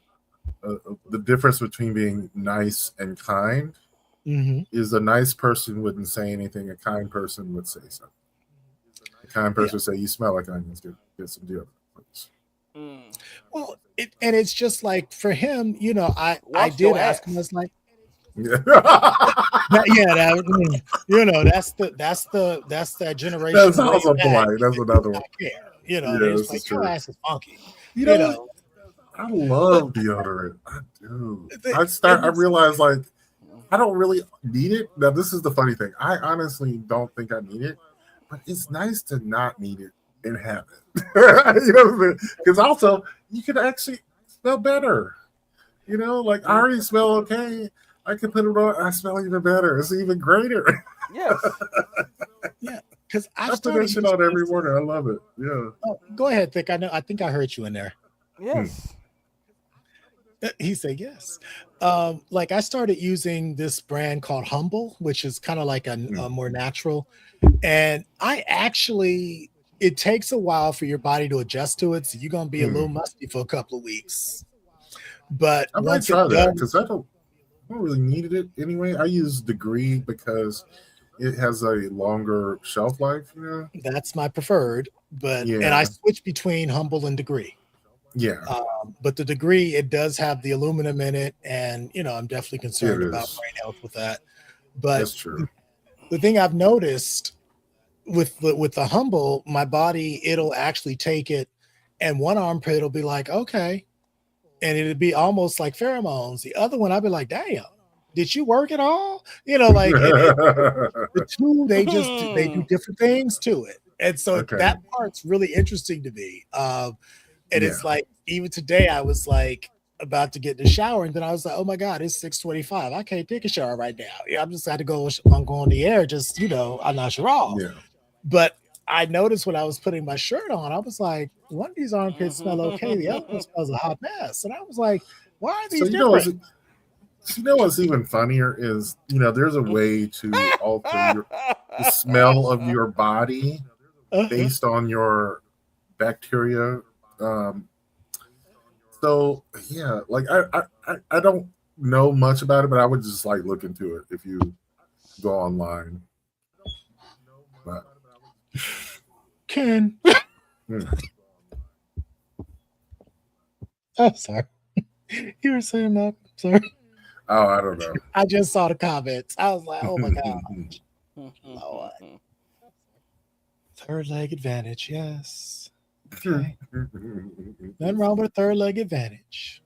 the difference between being nice and kind mhm, is a nice person wouldn't say anything. A kind person would say something. A kind person would say, "You smell like onions. Get some deodorant, please." Mm. well, and it's just like for him, I Wash did your ask him, I ass. was like, Yeah. that's that That's generation way also back. polite. That's another one. Not care, Yeah, they just this is like your true. ass is funky, You you know what? know. I But love deodorant. I do. the, I and realize like I don't really need it. Now this is the funny thing. I honestly don't think I need it, but it's nice to not need it and have it. Because also you can actually smell better. Like I already smell okay. I can put it on. I smell even better. It's even greater. Yes. yeah, because I I've put that started shit using on every this. morning. I love it. Yeah. Oh, go ahead, Thick. I think I heard you in there. Yes. He said yes. Like I started using this brand called Humble, which is kind of like a more natural. And I actually, it takes a while for your body to adjust to it. So you're going to be a little Mm. musty for a couple of weeks. But I might once try it that because does, I don't really needed it anyway. I use Degree because it has a longer shelf life. that's my preferred. And I Yeah. switch between Humble and Degree. Yeah. But the Degree, it does have the aluminum in it. And, I'm definitely It concerned about is. brain health with that. But That's true. the thing I've noticed with the Humble, my body, it'll actually take it, and one armpit will be like, okay, and it'd be almost like pheromones. The other one, I'd be like, damn, did you work at all? Like the two, they do different things to it, and so Okay. that part's really interesting to me. And Yeah. it's like even today, I was like about to get in the shower, and then I was like, oh my god, it's 6:25. I can't take a shower right now. Yeah, I'm just had to go. I'm going on the air. Just I'm not sure off. Yeah. But I noticed when I was putting my shirt on, I was like, one of these armpits smell okay, the other one smells a hot mess. And I was like, why are So these different? what's even funnier is there's a way to alter the smell of your body based on your bacteria. So yeah, like I don't know much about it, but I would just like look into it if you go online. But Ken. mm. Oh, sorry. You were saying that. Sorry. Oh, I don't know. I just saw the comments. I was like, oh my God. Lord. Third leg advantage. Yes. Okay. Nothing wrong with a third leg advantage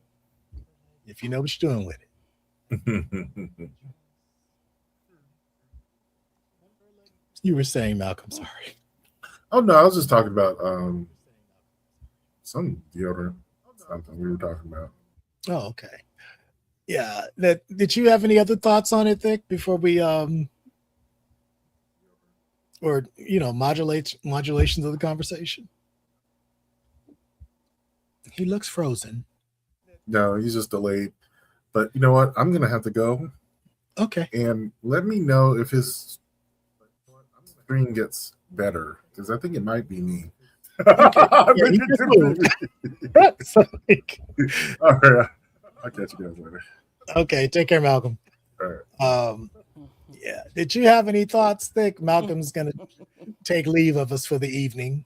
if you know what you're doing with it. You were saying, Malcolm, sorry. Oh no, I was just talking about some deodorant, something we were talking about. Oh, okay. Yeah. Did you have any other thoughts on it, Thick, before we modulations of the conversation? He looks frozen. No, he's just delayed. But you know what? I'm gonna have to go. Okay. And let me know if his screen gets better, because I think it might be me. Yeah, he just moved. All right. I'll catch you guys later. Okay, take care, Malcolm. All right. Yeah. Did you have any thoughts, Thick? Malcolm's gonna take leave of us for the evening.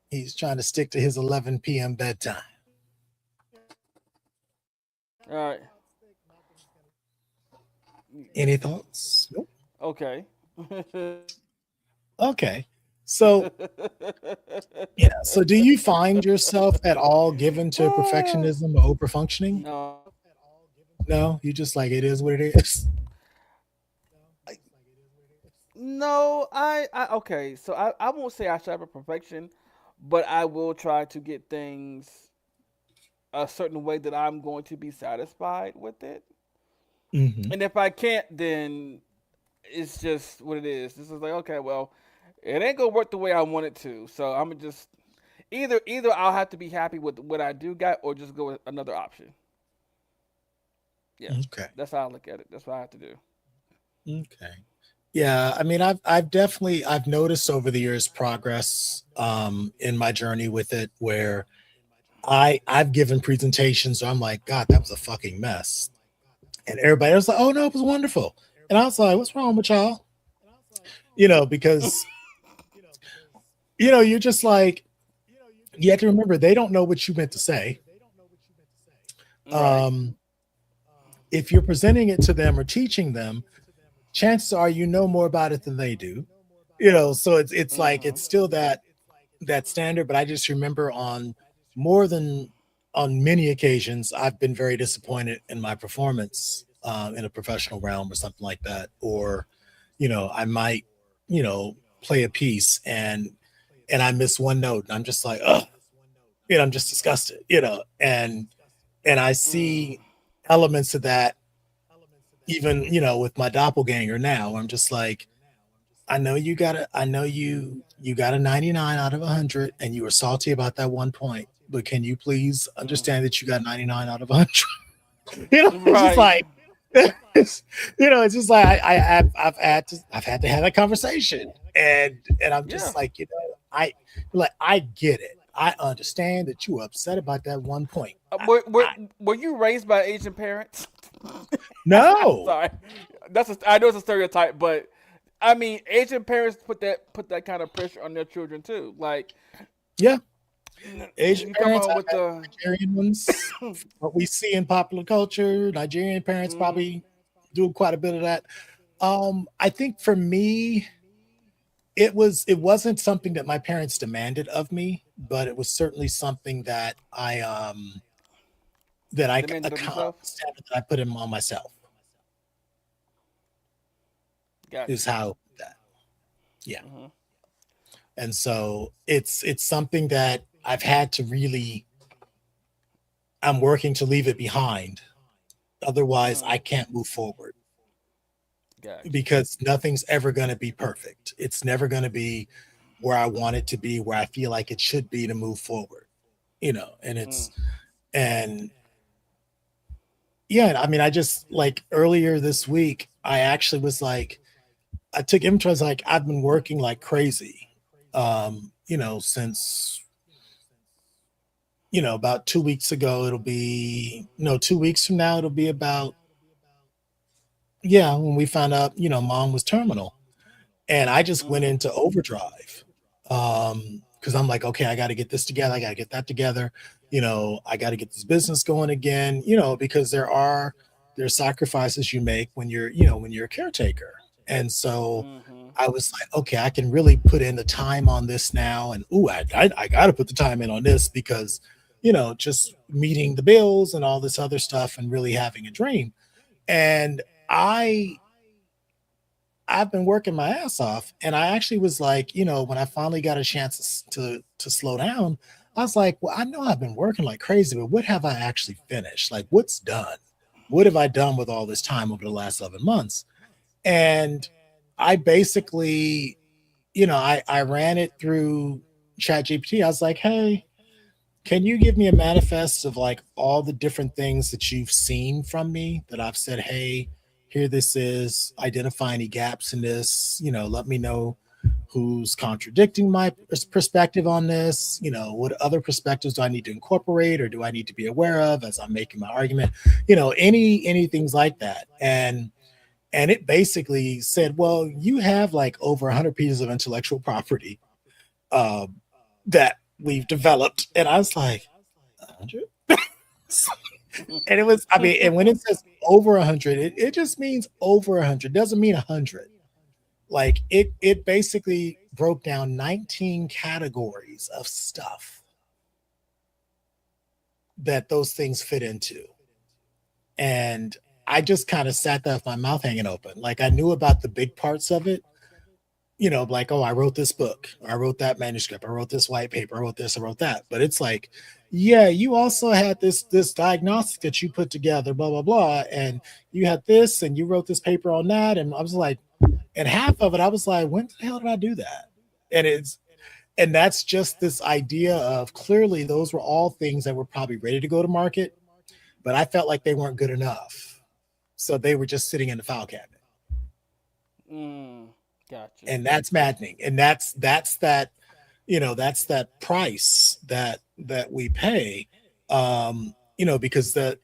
He's trying to stick to his 11 p.m. bedtime. All right. Any thoughts? Nope. Okay. Okay. So yeah. So do you find yourself at all given to perfectionism or over functioning? No. No, you just like it is what it is. No, I okay. So I won't say I strive for perfection, but I will try to get things a certain way that I'm going to be satisfied with it. Hmm. And if I can't, then it's just what it is. This is like, okay, well, it ain't gonna work the way I want it to. So I'm gonna just either I'll have to be happy with what I do got, or just go with another option. Yeah, Okay. that's how I look at it. That's what I have to do. Okay. Yeah, I mean, I've definitely I've noticed over the years progress in my journey with it where I've given presentations where I'm like, God, that was a fucking mess. And everybody was like, oh no, it was wonderful. And I was like, what's wrong with y'all? Because you're just like, you have to remember they don't know what you meant to say. Right. Um, if you're presenting it to them or teaching them, chances are you know more about it than they do. So it's like Mm-hmm. it's still that standard, but I just remember on many occasions I've been very disappointed in my performance in a professional realm or something like that. Or, I might, play a piece and I miss one note and I'm just like, oh, I'm just disgusted, and I Mm. see elements of that even, with my doppelganger now. I'm just like, I know you got a 99 out of 100 and you were salty about that 1 point, but can you please Mm. understand that you got 99 out of 100? It's just Right. like it's just like I've had to have that conversation, and I'm Yeah. just like, I get it. I understand that you were upset about that 1 point. Uh, I, were, were I were you raised by Asian parents? no, Sorry, I know it's a stereotype, but I mean Asian parents put that kind of pressure on their children too. Like yeah, Asian you come parents. on I've with had the Nigerian ones. What we see in popular culture, Nigerian parents mm, probably do quite a bit of that. I think for me, it wasn't something that my parents demanded of me, but it was certainly something that I demanded of account yourself. standard that I put in on myself Got is you. how that yeah. Hmm. And so it's something that I've had to really I'm working to leave it behind. Otherwise, Mm, I can't move forward got you. because nothing's ever going to be perfect. It's never going to be where I want it to be, where I feel like it should be to move forward, and Mm, and yeah, I mean, I just like earlier this week, I actually was like, I took inventory. I was like, I've been working like crazy, since, about 2 weeks ago, it'll be, no, 2 weeks from now, it'll be about, yeah, when we found out, mom was terminal. And I just went mm-hmm. into overdrive because I'm like, okay, I got to get this together. I got to get that together. I got to get this business going again, because there's sacrifices you make when you're a caretaker. And so Mm-hmm. I was like, okay, I can really put in the time on this now. And ooh, I got to put the time in on this because, just meeting the bills and all this other stuff and really having a dream. And I've been working my ass off, and I actually was like, when I finally got a chance to slow down, I was like, well, I know I've been working like crazy, but what have I actually finished? Like, what's done? What have I done with all this time over the last 11 months? And I basically, I ran it through ChatGPT. I was like, hey, can you give me a manifest of like all the different things that you've seen from me that I've said, hey, here this is, identify any gaps in this, let me know who's contradicting my perspective on this, what other perspectives do I need to incorporate or do I need to be aware of as I'm making my argument, any things like that. And And it basically said, well, you have like over 100 pieces of intellectual property that we've developed. And I was like, 100? And it was, I mean, and when it says over 100, it just means over 100. Doesn't mean 100. Like it basically broke down 19 categories of stuff that those things fit into. And I just kind of sat there with my mouth hanging open. Like I knew about the big parts of it, like, oh, I wrote this book, I wrote that manuscript, I wrote this white paper, I wrote this, I wrote that. But it's like, yeah, you also had this diagnostic that you put together, blah, blah, blah. And you had this and you wrote this paper on that. And I was like, and half of it, I was like, when the hell did I do that? And that's just this idea of clearly those were all things that were probably ready to go to market, but I felt like they weren't good enough. So they were just sitting in the file cabinet. Gotcha. And that's maddening. And that's that, that's that price that we pay. Because the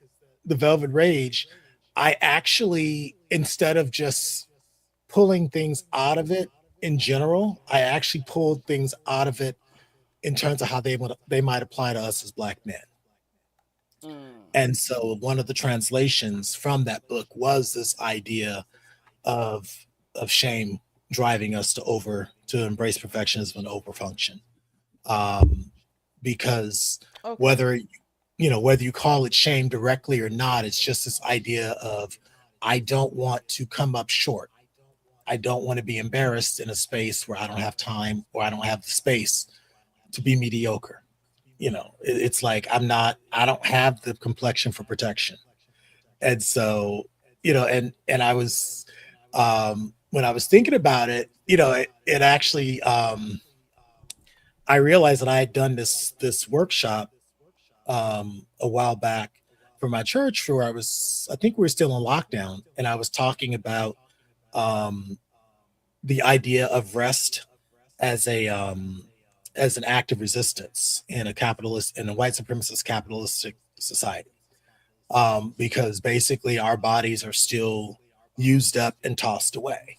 Velvet Rage, I actually, instead of just pulling things out of it in general, I actually pulled things out of it in terms of how they might apply to us as Black men. And so one of the translations from that book was this idea of shame driving us to embrace perfectionism and overfunction. Because whether you call it shame directly or not, it's just this idea of, I don't want to come up short. I don't want to be embarrassed in a space where I don't have time or I don't have the space to be mediocre. It's like, I don't have the complexion for protection. And so, and I was, when I was thinking about it, it actually, I realized that I had done this workshop a while back for my church where I think we were still in lockdown, and I was talking about the idea of rest as an act of resistance in a white supremacist capitalistic society, because basically our bodies are still used up and tossed away,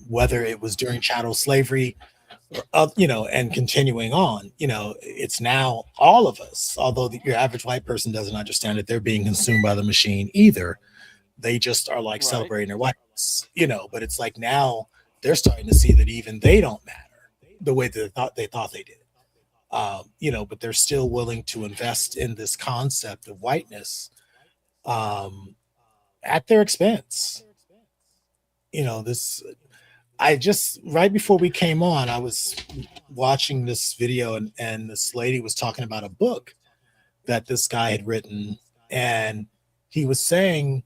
whether it was during chattel slavery, and continuing on. It's now all of us, although your average white person doesn't understand that they're being consumed by the machine either. They just are like celebrating their whiteness, but it's like now they're starting to see that even they don't matter the way that they thought they did. But they're still willing to invest in this concept of whiteness at their expense. I just, right before we came on, I was watching this video and this lady was talking about a book that this guy had written. And he was saying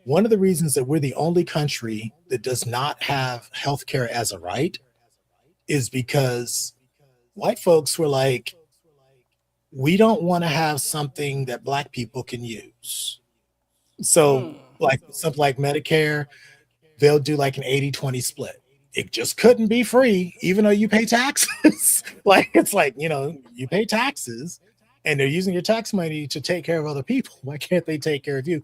one of the reasons that we're the only country that does not have healthcare as a right is because white folks were like, we don't want to have something that Black people can use. So like something like Medicare, they'll do like an 80-20 split. It just couldn't be free, even though you pay taxes. It's like, you pay taxes and they're using your tax money to take care of other people. Why can't they take care of you?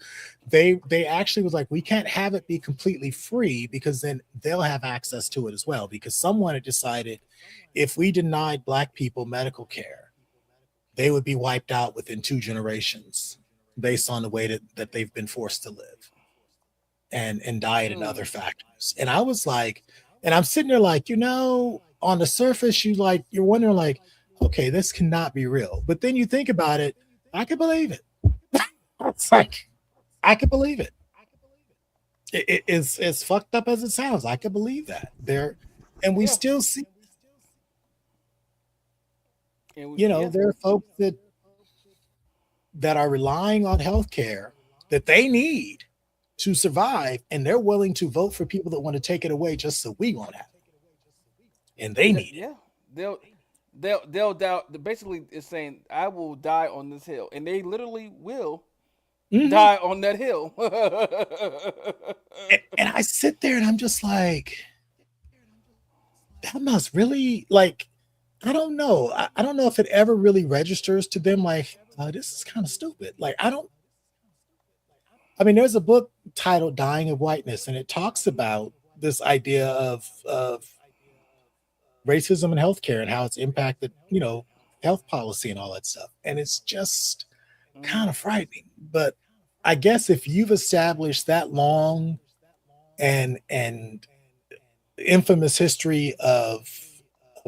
They actually was like, we can't have it be completely free because then they'll have access to it as well. Because someone had decided if we denied Black people medical care, they would be wiped out within 2 generations based on the way that they've been forced to live and diet and other factors. And I was like, and I'm sitting there like, on the surface, you're wondering like, okay, this cannot be real. But then you think about it, I could believe it. It's like, I could believe it. It's as fucked up as it sounds. I could believe that and we still see, there are folks that are relying on healthcare that they need to survive, and they're willing to vote for people that want to take it away just so we won't have it. And they need it. They'll doubt. Basically, it's saying, I will die on this hill, and they literally will die on that hill. and I sit there and I'm just like, that must really, like, I don't know. I don't know if it ever really registers to them like, this is kind of stupid. Like, I mean, there's a book titled "Dying of Whiteness," and it talks about this idea of racism in healthcare and how it's impacted, health policy and all that stuff. And it's just kind Mhm. of frightening. But I guess if you've established that long and infamous history of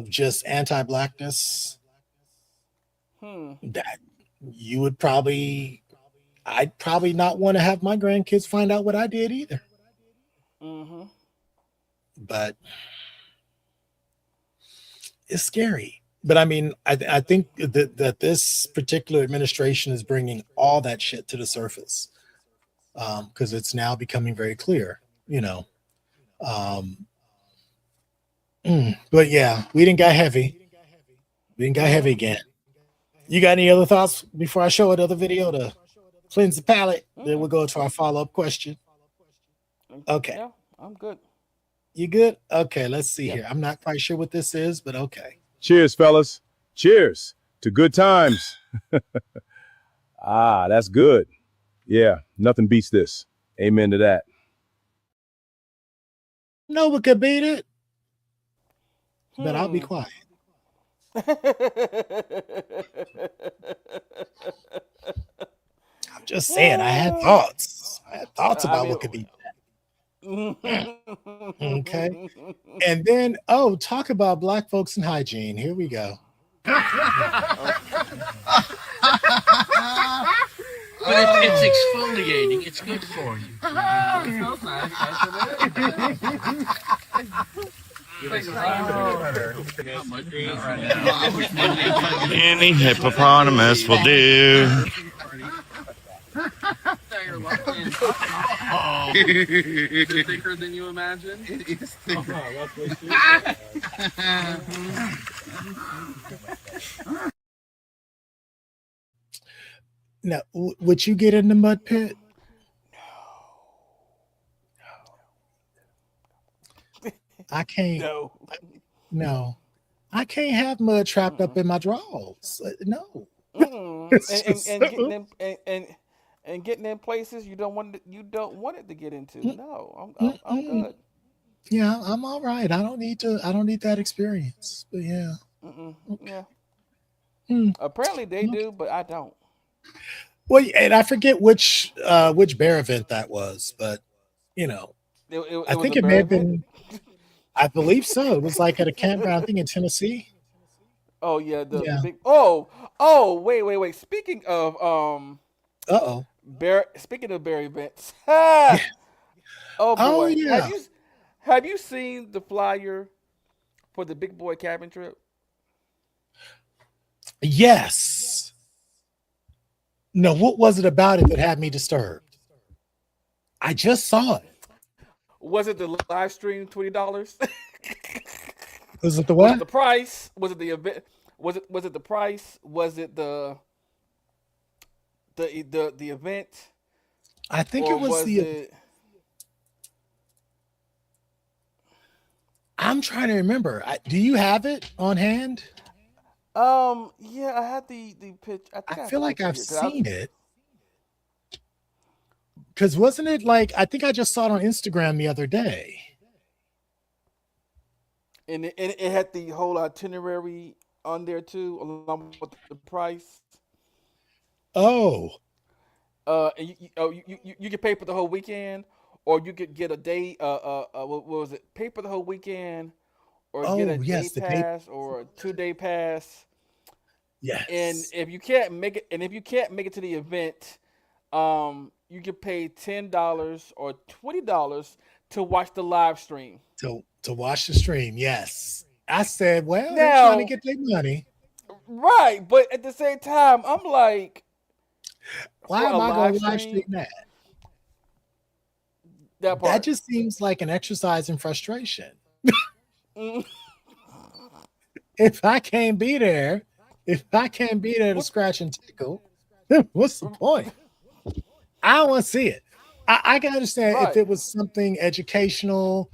just anti-blackness, Hmm. that you would probably I'd probably not want to have my grandkids find out what I did either. Mhm. But it's scary. But I mean, I think that this particular administration is bringing all that shit to the surface, because it's now becoming very clear, you know. Um, but yeah, we didn't got heavy. We didn't got heavy Mhm. again. You got any other thoughts before I show another video to cleanse the palate? Then we'll Mm-mm. go to our follow up question. Okay, Yeah, I'm good. you good? Okay, let's see Yep. here. I'm not quite sure what this is, but okay. Cheers, fellas. Cheers to good times. Ah, that's good. Yeah, nothing beats this. Amen to that. No one could beat it, but I'll be Hmm. quiet. I'm just saying, I had thoughts. I had thoughts I about mean, what could be. Okay. And then, talk about black folks and hygiene. Here we go. But it's exfoliating. It's good for you. Any hippopotamus will do. Is it thicker than you imagined? It is thicker. Now, would you get in the mud pit? I can't. No. No, I can't have mud trapped up in my drawers. No. Mm-mm. It's And, just- and getting in and getting in places you don't want it to get into. No, I'm Mm-mm. good. Yeah, I'm all right. I don't need to. I don't need that experience. But yeah. Mm-mm. Okay. Yeah. Hmm. Apparently they do, but I don't. Well, and I forget which bear event that was, but you know, It I was a think it may bear have event. been. I believe so. It was like at a campground, I think in Tennessee. Oh yeah, the Yeah. big. Wait. Uh oh. Speaking of bear events. Yeah. Oh Oh boy, yeah. have you seen the flyer for the big boy cabin trip? Yes. No, what was it about it that had me disturbed? I just saw it. Was it the live stream $20? Was it the Was it what? the price? Was it the event? Was it the price? Was it the event? I think Or it was was the. it? I'm trying to remember. Do you have it on hand? Yeah, I had the pitch. I think I I have feel the like picture I've here. 'Cause seen it. Because wasn't it like, I think I just saw it on Instagram the other day. it had the whole itinerary on there too, along with the price. Oh, And you could pay for the whole weekend, or you could get a day. What was it? Pay for the whole weekend, or get a oh, day yes, the paper. pass or a 2 day pass. And Yes. if you can't make it to the event, you can pay $10 or $20 to watch the live stream. To watch the stream. Yes. I said, well, they're trying to Now, get their money. right, but at the same time, I'm like, Why for a am I going live to live stream, stream that? that That part. just seems like an exercise in frustration. Mm. If I can't be there, to What? scratch and tickle, then what's the point? I want to see it. I can understand if Right. it was something educational,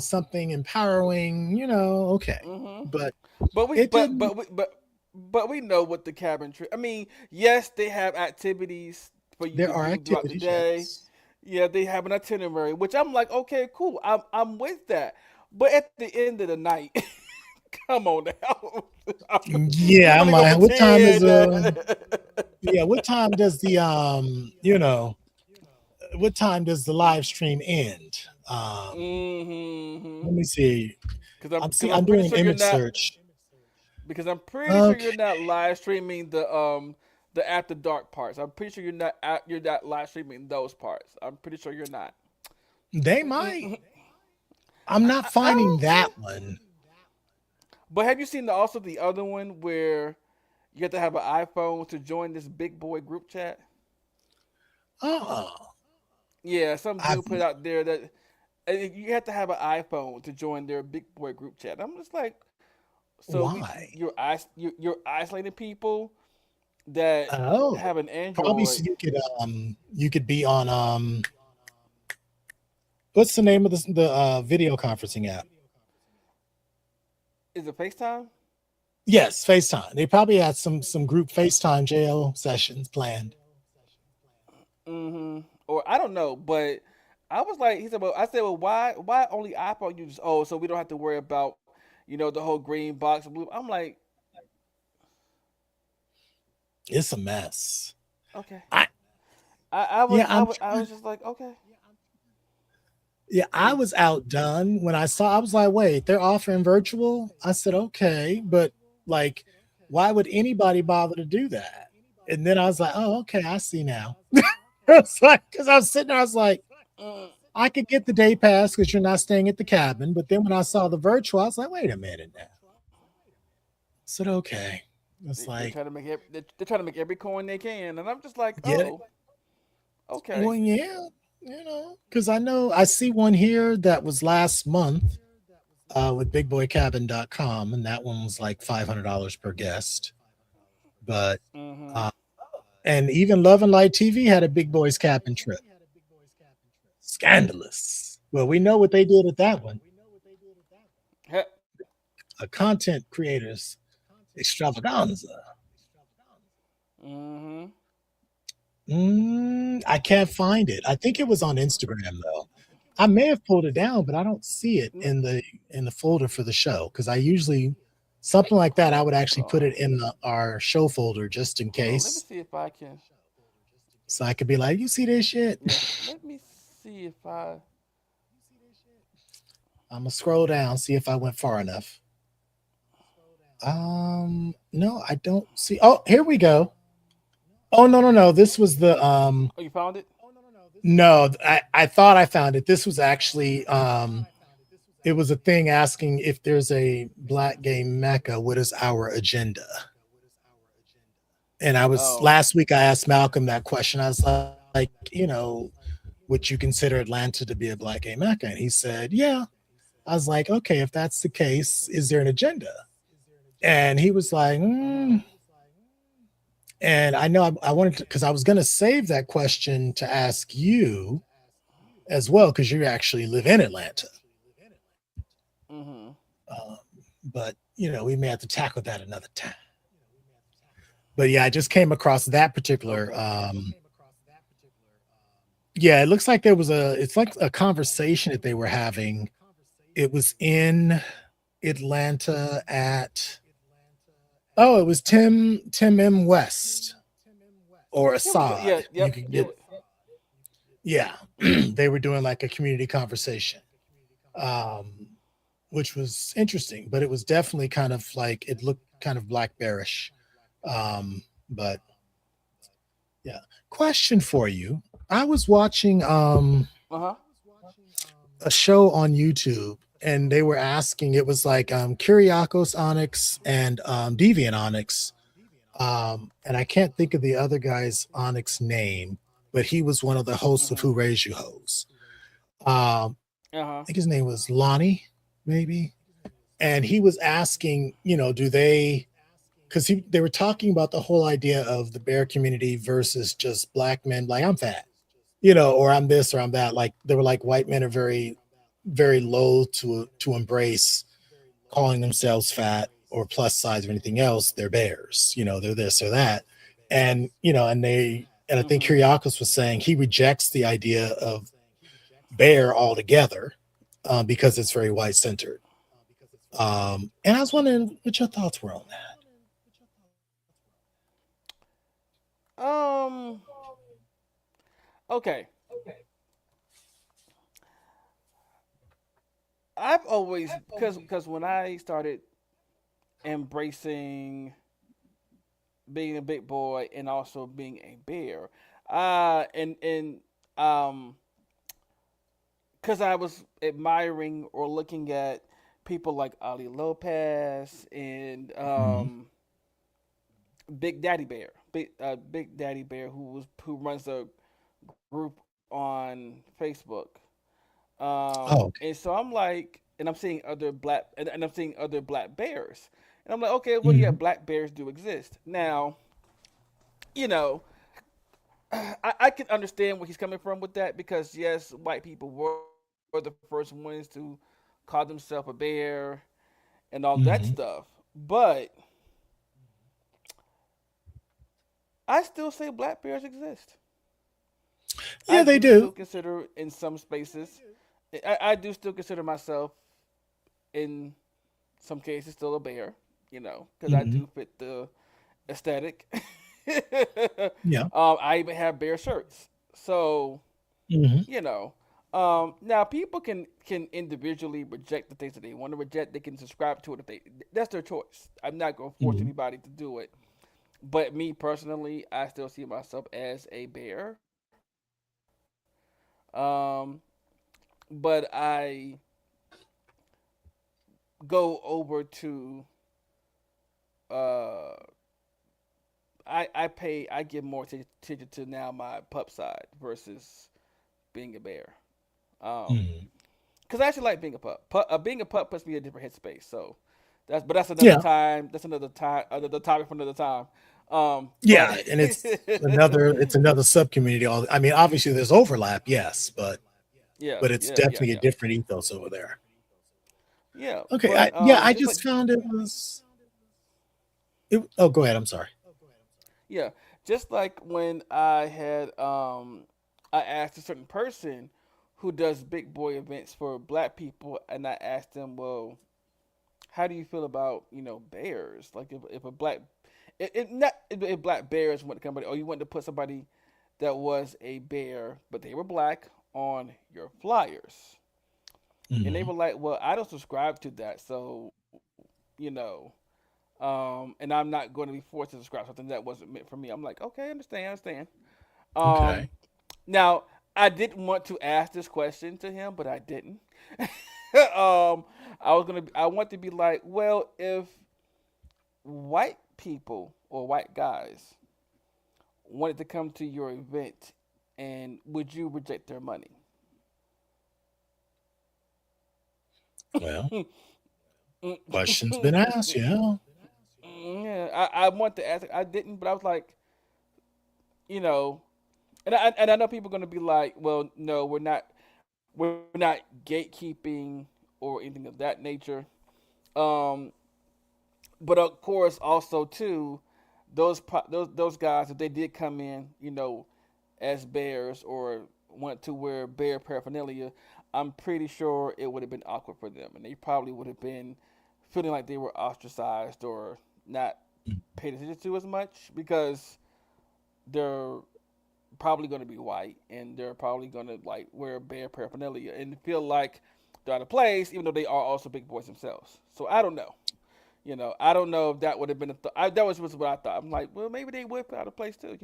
something empowering, okay. Hmm. But But we it but didn't. but we but but we know what the cabin trip. I mean, yes, they have activities for you There to are do throughout the activities, day. yes. Yeah, they have an itinerary, which I'm like, okay, cool. I'm with that. But at the end of the night, come on now. You Yeah, I'm really gonna like, what time is pretend? yeah, what time does the what time does the live stream end? Mm-hmm. Let me see. Because I'm I'm pretty doing an sure you're image not. search. Because I'm pretty sure you're Okay. not live streaming the after dark parts. I'm pretty sure you're not live streaming those parts. I'm pretty sure you're not. They might. I'm not I finding don't that see. one. But have you seen also the other one where you have to have an iPhone to join this big boy group chat? Oh, Yeah, some I've dude put out there that you have to have an iPhone to join their big boy group chat. I'm just like, so why? you're isolating people that Oh, have an probably so Android. you could be on what's the name of the video conferencing app? Is it FaceTime? Yes, FaceTime. They probably had some group FaceTime jail sessions planned. Mm-hmm. Or I don't know, but I was like, he said, well, I said, well, why only iPhone users? Oh, so we don't have to worry about, the whole green box. Blue. I'm like, It's a mess. okay. I I yeah, was I I'm was I was just like, okay. yeah, I was outdone when I was like, wait, they're offering virtual? I said, okay, but like, why would anybody bother to do that? And then I was like, oh, okay, I see now. It's like, because I was sitting there, I was like, Mm, I could get the day pass because you're not staying at the cabin. But then when I saw the virtual, I was like, wait a minute now. I said, okay. It's they like, try to make they're trying to make every coin they can, and I'm just like, get it? oh, okay. Well, yeah, because I know I see one here that was last month with bigboycabin.com, and that one was like $500 per guest. But Mm-hmm. uh, and even Love and Light TV had a Big Boys Cabin trip. Scandalous. Well, we know what they did at that one. A content creators extravaganza. Mm-hmm. I can't find it. I think it was on Instagram though. I may have pulled it down, but I don't see it in the folder for the show because I usually something like that. I would actually put it in our show folder just in Hold on, let me case, see if I can. so I could be like, "You see this shit?" Yeah, let me see if I. I'm gonna scroll down, see if I went far enough. No, I don't see. Oh, here we go. Oh no. This was the Oh, you found it? no, I thought I found it. This was actually it was a thing asking if there's a black gay mecca, what is our agenda? And I was Oh. last week I asked Malcolm that question. I was like, would you consider Atlanta to be a black gay mecca? And he said, yeah. I was like, okay, if that's the case, is there an agenda? And he was like, And I know I wanted to, because I was going to save that question to ask you as well, because you actually live in Atlanta. Mm-hmm. But, we may have to tackle that another time. But yeah, I just came across that particular. Yeah, it looks like it's like a conversation that they were having. It was in Atlanta it was Tim M. West or Here we go. Yeah. Assad. You Yep. could get, yeah, they were doing like a community conversation, which was interesting, but it was definitely kind of like, it looked kind of black bearish. But yeah, question for you. I was watching Uh-huh. a show on YouTube and they were asking, it was like Kyriakos Onyx and Deviant Onyx. And I can't think of the other guy's Onyx name, but he was one of the hosts of Who Raised You Hoes. I think his name was Lonnie, maybe. And he was asking, do they, because they were talking about the whole idea of the bear community versus just black men, like I'm fat, or I'm this or I'm that. Like they were like white men are very, very loath to embrace calling themselves fat or plus size or anything else. They're bears, they're this or that. And, and they And I think Mhm. Kyriakos was saying he rejects the idea of bear altogether because it's very white centered. And I was wondering what your thoughts were on that. Um. Okay. I've always because when I started embracing being a big boy and also being a bear, and um, because I was admiring or looking at people like Ali Lopez and Mhm. Big Daddy Bear, who runs a group on Facebook. Oh, And so I'm like, and I'm seeing other and I'm seeing other black bears, and I'm like, okay, well, yeah, mhm. black bears do exist. Now, you know, I can understand where he's coming from with that because yes, white people were the first ones to call themselves a bear and all that Mhm. stuff, but I still say black bears exist. I Yeah, they do still do. consider in some spaces, I do still consider myself in some cases still a bear, because I Mhm. do fit the aesthetic. Yeah. I even have bear shirts. So, Mhm. you know, now people can individually reject the things that they want to reject. They can subscribe to it if that's their choice. I'm not going to force Mhm. anybody to do it. But me personally, I still see myself as a bear. Um, but I go over to uh I give more attention to now my pup side versus being a bear. Um, Mhm. because I actually like being a pup. Being a pup puts me in a different headspace. So that's another Yeah. time. That's another time. The topic for another time. But Yeah, and it's another sub community. All I mean, obviously there's overlap, yes, yeah, but it's yeah, yeah, definitely a yeah, different ethos over there. yeah. Okay, But I just like just found oh, go ahead. I'm sorry. yeah, just like when I had I asked a certain person who does big boy events for black people, and I asked them, well, how do you feel about bears? Like if a black it not if black bears went to somebody, or you went to put somebody that was a bear but they were black on your flyers, and they Mhm. were like, well, I don't subscribe to that, so you know. And I'm not going to be forced to subscribe to something that wasn't meant for me. I'm like, okay, understand. Um, Okay. Now I didn't want to ask this question to him, but I didn't. I want to be like, well, if white people or white guys wanted to come to your event, and would you reject their money? Well, question's been asked. Yeah. Yeah, I want to ask. I didn't, but I was like, you know, and I know people are gonna be like, well, no, we're not gatekeeping or anything of that nature. Um, but of course, also too, those guys, if they did come in, as bears or want to wear bear paraphernalia, I'm pretty sure it would have been awkward for them, and they probably would have been feeling like they were ostracized or not paid attention to as much because they're probably going to be white and they're probably going to like wear bear paraphernalia and feel like they're out of place, even though they are also big boys themselves. So I don't know. I don't know if that would have been that was what I thought. I'm like, well, maybe they would feel out of place too.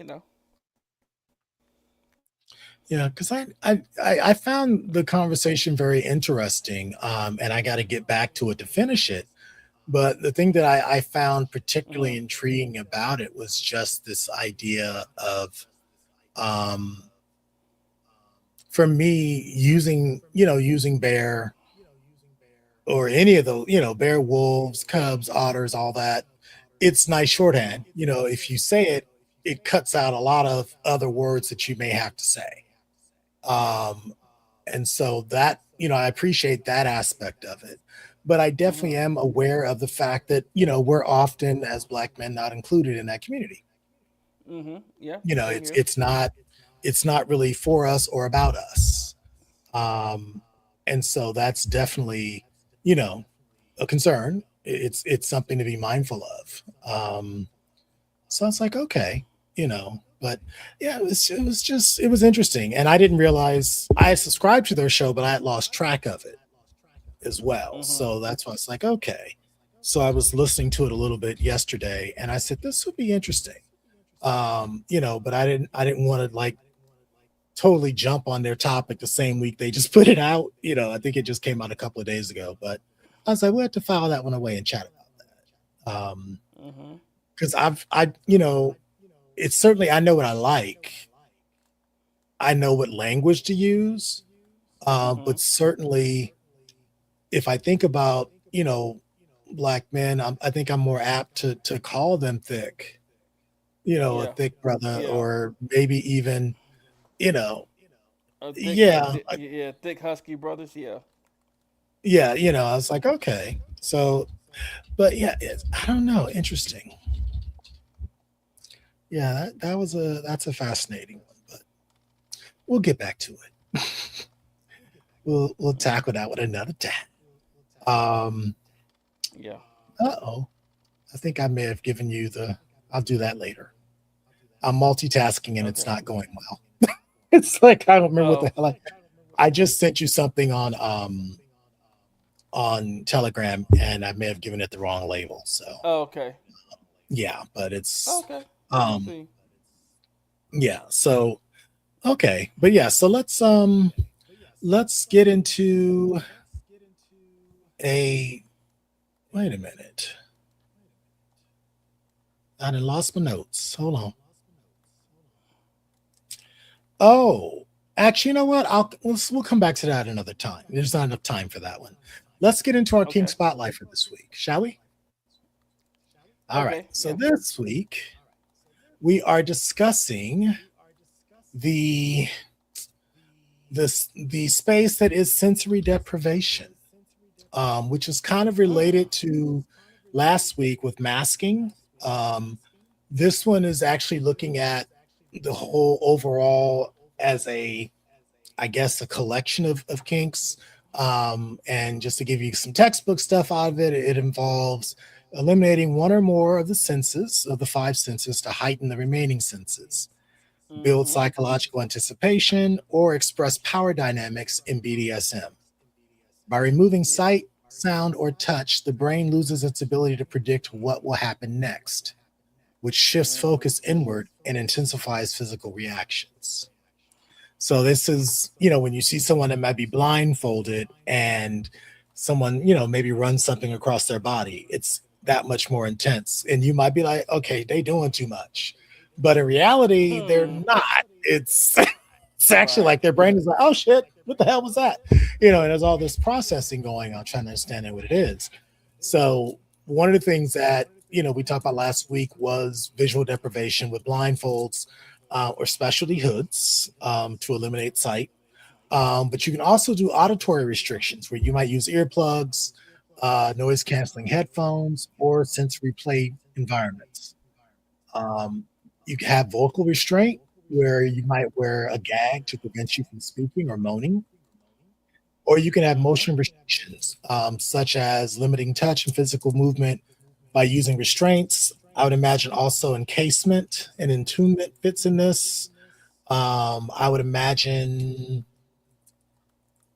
Yeah, because I found the conversation very interesting, and I got to get back to it to finish it. But the thing that I found particularly Hmm. intriguing about it was just this idea of, um, for me, using bear or any of those, bear, wolves, cubs, otters, all that. It's nice shorthand. If you say it, it cuts out a lot of other words that you may have to say. Um, and so that, I appreciate that aspect of it. But I definitely Hmm. am aware of the fact that, we're often as black men not included in that community. Yeah. You know, Same here. it's not really for us or about us. And so that's definitely, you know, a concern. It's something to be mindful of. So it's like, okay, you know, but yeah, it was interesting. And I didn't realize I subscribed to their show, but I had lost track of it as well. Mhm. So that's why it's like, okay. So I was listening to it a little bit yesterday and I said, this would be interesting. You know, but I didn't want to like totally jump on their topic the same week they just put it out. You know, I think it just came out a couple of days ago, but I was like, we'll have to file that one away and chat about that. Mhm. Because you know, it's certainly I know what I like. I know what language to use. But Mhm. certainly, if I think about you know black men, I think I'm more apt to call them thick. You know, a Yeah. thick brother, Yeah. or maybe even you know, A thick, yeah, yeah, thick husky brothers. Yeah. yeah. You know, I was like, okay, so, but yeah, I don't know. Interesting. Yeah, that was that's a fascinating one, but we'll get back to it. We'll tackle that one another time. Um, Yeah. oh, I think I may have given you the. I'll do that later. I'm multitasking and it's Okay. not going well. It's like I don't remember what the Oh. hell I just sent you something on Telegram and I may have given it the wrong label. So Oh, okay. yeah, but it's Okay. Let me um see. yeah. So okay, but yeah. So let's get into a wait a minute. I done lost my notes. Hold on. Oh, actually, you know what? We'll come back to that another time. There's not enough time for that one. Let's get into our King Okay. Spotlight for this week, shall we? All right. Okay. So Yeah. this week we are discussing the the space that is sensory deprivation, which is kind of Mm. related to last week with masking. Um, this one is actually looking at the whole overall as a I guess, a collection of kinks. And just to give you some textbook stuff out of it, it involves eliminating one or more of the senses, of the five senses, to heighten the remaining senses, build Mhm. psychological anticipation, or express power dynamics in BDSM. By removing Yeah. sight, sound, or touch, the brain loses its ability to predict what will happen next, which shifts Mhm. focus inward and intensifies physical reactions. So this is, you know, when you see someone that might be blindfolded and someone, you know, maybe runs something across their body, it's that much more intense. And you might be like, okay, they doing too much. But in reality, they're Hmm. not. It's it's actually Right. like their brain is like, oh shit, what the hell was that? You know, and there's all this processing going on, trying to understand what it is. So one of the things that you know we talked about last week was visual deprivation with blindfolds or specialty hoods to eliminate sight. But you can also do auditory restrictions where you might use earplugs, noise canceling headphones, or sensory play environments. Um, you can have vocal restraint where you might wear a gag to prevent you from speaking or moaning. Or you can have Mhm. motion restrictions, such as limiting touch and physical movement by using restraints. I would imagine also encasement and entombment fits in this. I would imagine,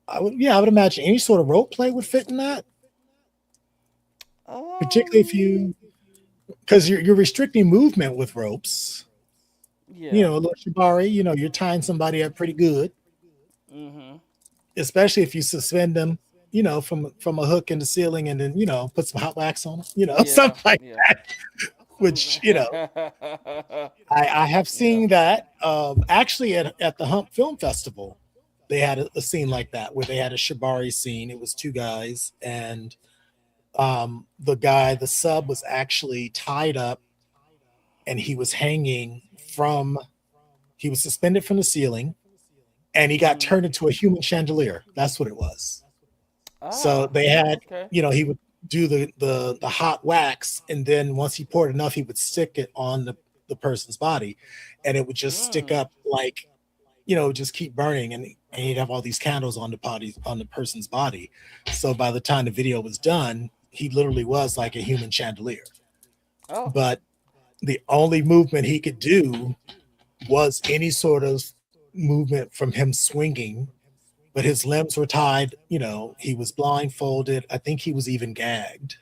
I would imagine any sort of rope play would fit in that, particularly if Um. you, because you're restricting movement with ropes. You Yeah. know, a little shibari, you know, you're tying somebody up pretty good, Mhm. especially if you suspend them, you know, from a hook in the ceiling and then, you know, put some hot wax on them, you know, Yeah. something like Yeah. that, which, you know, I have Yeah. seen that actually at the Hump Film Festival. They had a scene like that where they had a shibari scene. It was two guys, and the guy, the sub, was actually tied up and he was hanging from, he was suspended from the ceiling and he got Mhm. turned into a human chandelier. That's what it was. So Ah. they had, Okay. you know, he would do the hot wax, and then once he poured enough, he would stick it on the person's body, and it would just stick Mm. up like, just keep burning, and he'd have all these candles on the person's body. So by the time the video was done, he literally was like a human chandelier. Oh. But the only movement he could do was any sort of movement from him swinging, but his limbs were tied. He was blindfolded. I think he was even gagged.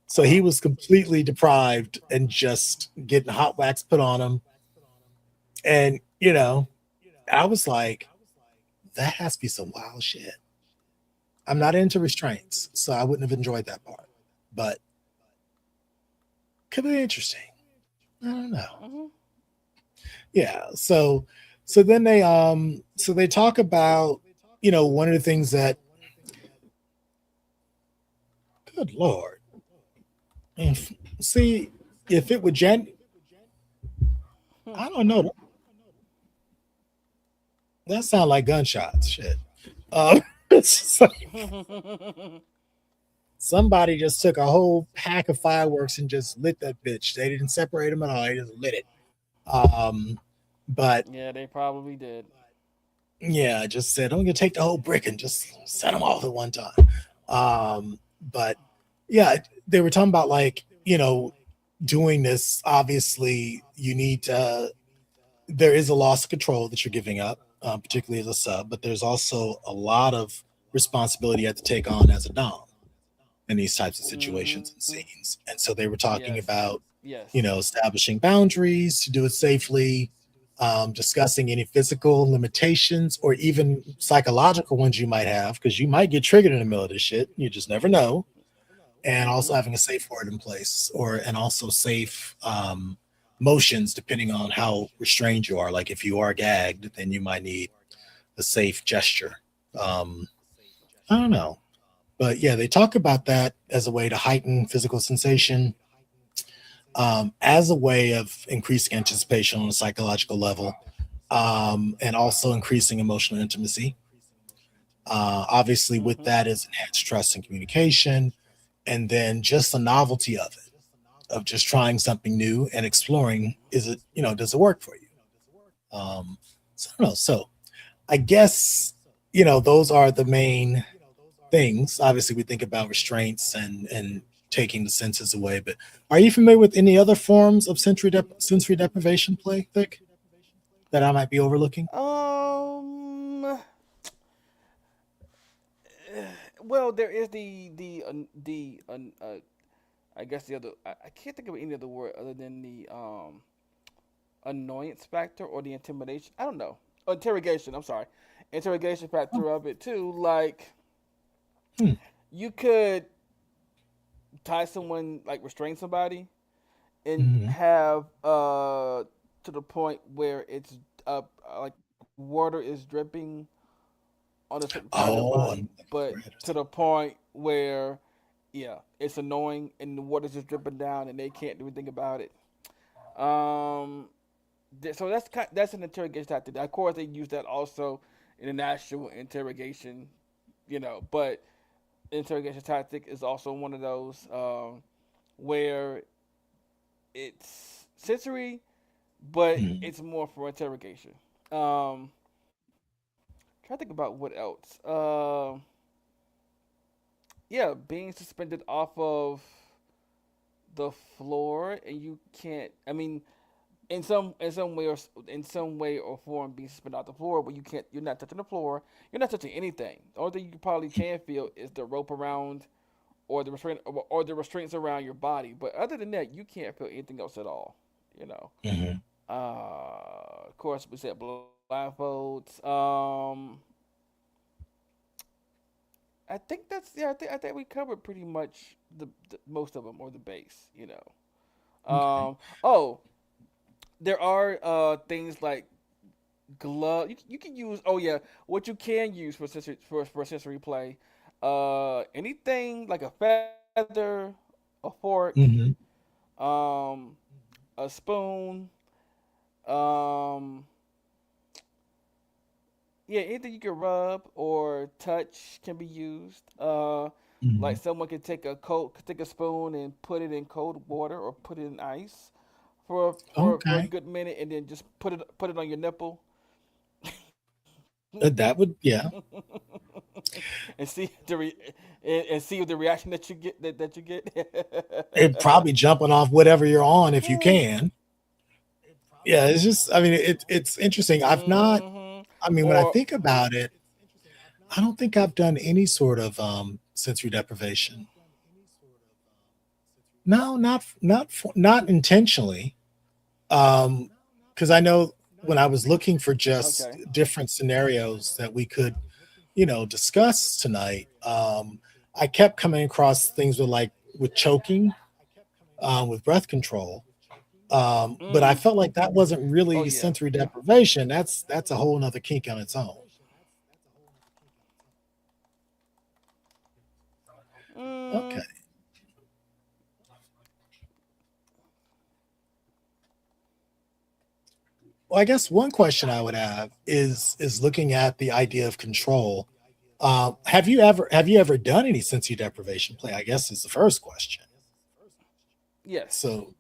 So he Oh. was completely deprived and just getting hot wax put on him. And, I was like, that has to be some wild shit. I'm not into restraints, so I wouldn't have enjoyed that part. But could be interesting. I don't know. Hmm. Yeah. So they talk about, one of the things that, good Lord. If, see, if it would I don't know. That sound like gunshots. Shit. It's just like somebody just took a whole pack of fireworks and just lit that bitch. They didn't separate them at all. They just lit it. Um, but Yeah, they probably did. yeah, I just said I'm gonna take the whole brick and just set them off at one time. But yeah, they were talking about like doing this. Obviously, you need to. There is a loss of control that you're giving up, particularly as a sub, but there's also a lot of responsibility you have to take on as a dom in these types of situations Hmm. and scenes. And so they were talking Yes. about, Yes. establishing boundaries to do it safely, discussing any physical limitations or even psychological ones you might have, because you might get triggered in the middle of this shit. You just never know. And also Hmm. having a safe word in place, and also safe motions depending on how restrained you are. Like if you are gagged, then you might need a safe gesture. Um, I don't know. But yeah, they talk about that as a way to heighten physical sensation, as a way of increasing anticipation on a psychological level, and also increasing emotional intimacy. Obviously, with Hmm. that is enhanced trust and communication, and then just the novelty of it, of just trying something new and exploring. Is it, does it work for you? So I don't know. So I guess, those are the main things. Obviously, we think about restraints and taking the senses away. But are you familiar with any other forms of sensory deprivation play, Thick, that I might be overlooking? Um. Well, there is I guess the other. I can't think of any other word other than the annoyance factor or the intimidation. I don't know. Interrogation. I'm sorry. Interrogation factor of it too. Like Hmm. you could tie someone, like restrain somebody, and Mm-hmm. have to the point where it's like water is dripping on a certain part of their Oh, body, but to the point where yeah, it's annoying and the water's just dripping down and they can't do anything about it. Um, so that's an interrogation tactic. Of course, they use that also in an actual interrogation, but interrogation tactic is also one of those where it's sensory, but Mhm. it's more for interrogation. Um, trying to think about what else. Yeah, being suspended off of the floor and you can't. I mean, in some way or form, being suspended off the floor, but you can't. You're not touching the floor. You're not touching anything. The only thing you probably can feel is the rope around or the restraint or the restraints around your body. But other than that, you can't feel anything else at all. You know. Mhm. Of course, we said blindfolds. I think that's yeah. I think we covered pretty much the most of them or the base. Okay. Oh, there are things like glove. You can use. Oh yeah, what you can use for sensory play. Anything like a feather, a fork, Mhm. um, a spoon. Um, yeah, anything you can rub or touch can be used. Like Mhm. someone can take a spoon and put it in cold water or put it in ice for a Okay. good minute, and then just put it on your nipple That would, yeah. and see and see the reaction that you get that you It get. probably jumping off whatever you're on if you can. Yeah, it's just, I mean, it's interesting. I've not, Hmm. I mean, when I Or think about it, I don't think I've done any sort of sensory deprivation. No, not intentionally. Because I know when I was looking for just okay. different scenarios that we could, discuss tonight, I kept coming across things with choking, with breath control. But I Mm. felt like that wasn't Oh really yeah. sensory deprivation. That's a whole nother kink on its own. Okay. Mm. Well, I guess one question I would have is looking at the idea of control. Have you ever done any sensory deprivation play? I guess is the first question. Yes. So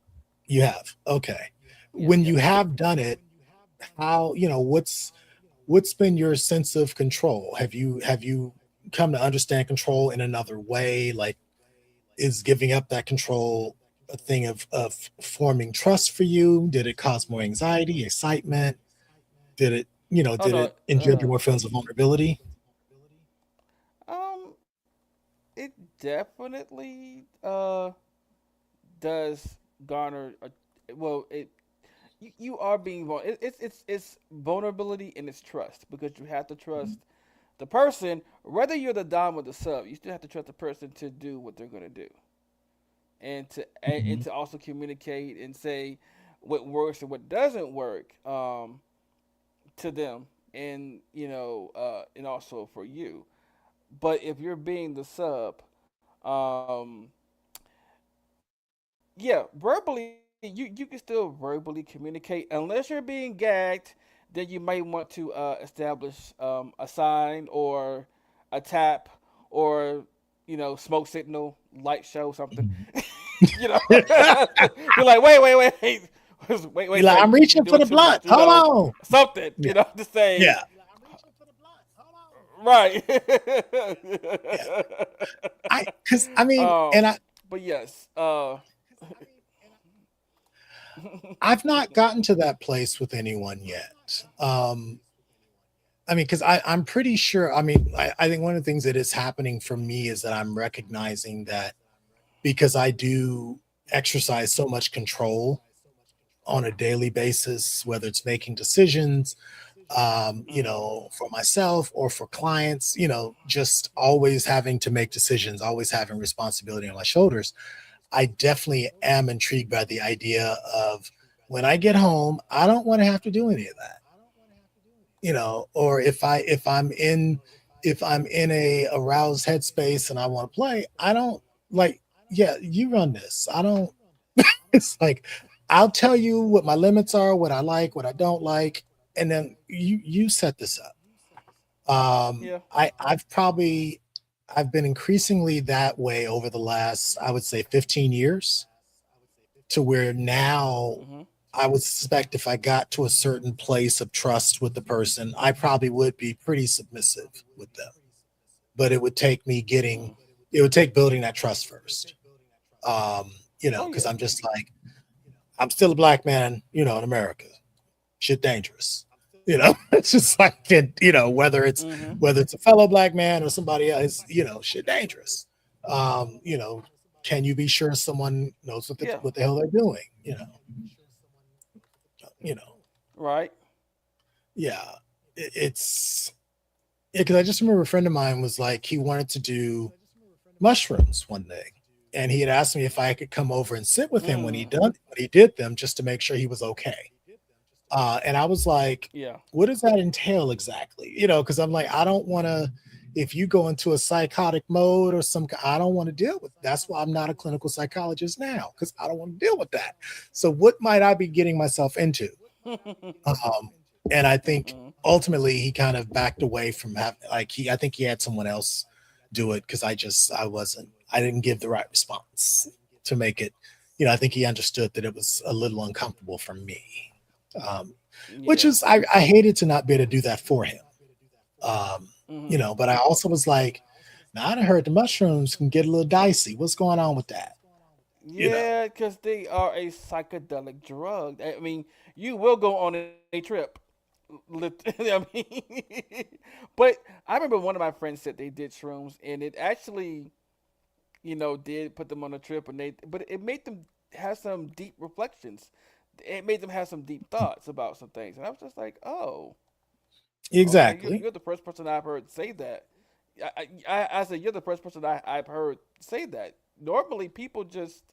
you have. Okay. Yes. When you Yes. have done it, how, what's been your sense of control? Have you come to understand control in another way? Like, is giving up that control a thing of forming trust for you? Did it cause more anxiety, excitement? Oh Did no. it engender more feelings of vulnerability? Um. It definitely does garner a, well it you are being it's vulnerability and it's trust because you have to trust the person whether you're the dom or the sub you still have to trust the person to do what they're going to do and Mhm. to also communicate and say what works and what doesn't work to them and also for you but if you're being the sub um yeah, verbally you can still verbally communicate unless you're being gagged. Then you might want to establish a sign or a tap or smoke signal, light show, something. Mhm. you know, be like, wait, You're like, sir, I'm you're reaching for doing the too blunt. much. Hold on. Something. Yeah. To say Yeah. right. Yeah. Because I mean, um, and but yes. I've not gotten to that place with anyone yet. I mean, because I'm pretty sure. I mean, I think one of the things that is happening for me is that I'm recognizing that because I do exercise so much control on a daily basis, whether it's making decisions, Mhm. for myself or for clients, just always having to make decisions, always having responsibility on my shoulders. I definitely am intrigued by the idea of when I get home, I don't want to have to do any of that, or if I'm in a aroused headspace and I want to play, I don't like, yeah, you run this. I don't, it's like, I'll tell you what my limits are, what I like, what I don't like, and then you set this up. Yeah. I've been increasingly that way over the last, I would say, 15 years, to where now Mhm. I would suspect if I got to a certain place of trust with the person, I probably would be pretty submissive with them. But Mhm. it would take building that trust first. Oh Because yeah. I'm just like, I'm still a black man, in America. Shit dangerous. It's just like, Mhm. whether it's a fellow black man or somebody else, shit dangerous. Um, you know, can you be sure someone knows Yeah. what the hell they're doing? You know, Right. yeah. It's because I just remember a friend of mine was like, he wanted to do mushrooms one day, and he had asked me if I could come over and sit with him Mm. when he did them, just to make sure he was okay. And I was like, Yeah. what does that entail exactly? Because I'm like, I don't want to, if you go into a psychotic mode or I don't want to deal with. That's why I'm not a clinical psychologist now, because I don't want to deal with that. So what might I be getting myself into? Um, and I think Mhm. ultimately he kind of backed away from having, like, I think he had someone else do it, because I didn't give the right response to make it, I think he understood that it was a little uncomfortable for me. Which Yeah. is, I hated to not be able to do that for him. But I also was like, now I done heard the mushrooms can get a little dicey. What's going on with that? Yeah, because they are a psychedelic drug. I mean, you will go on a trip. I mean, but I remember one of my friends said they did shrooms, and it actually, did put them on a trip, but it made them have some deep reflections. It made them have some deep thoughts about some things, and I was just like, oh, okay, Exactly. you're the first person I've heard say that. I said you're the first person I've heard say that. Normally, people just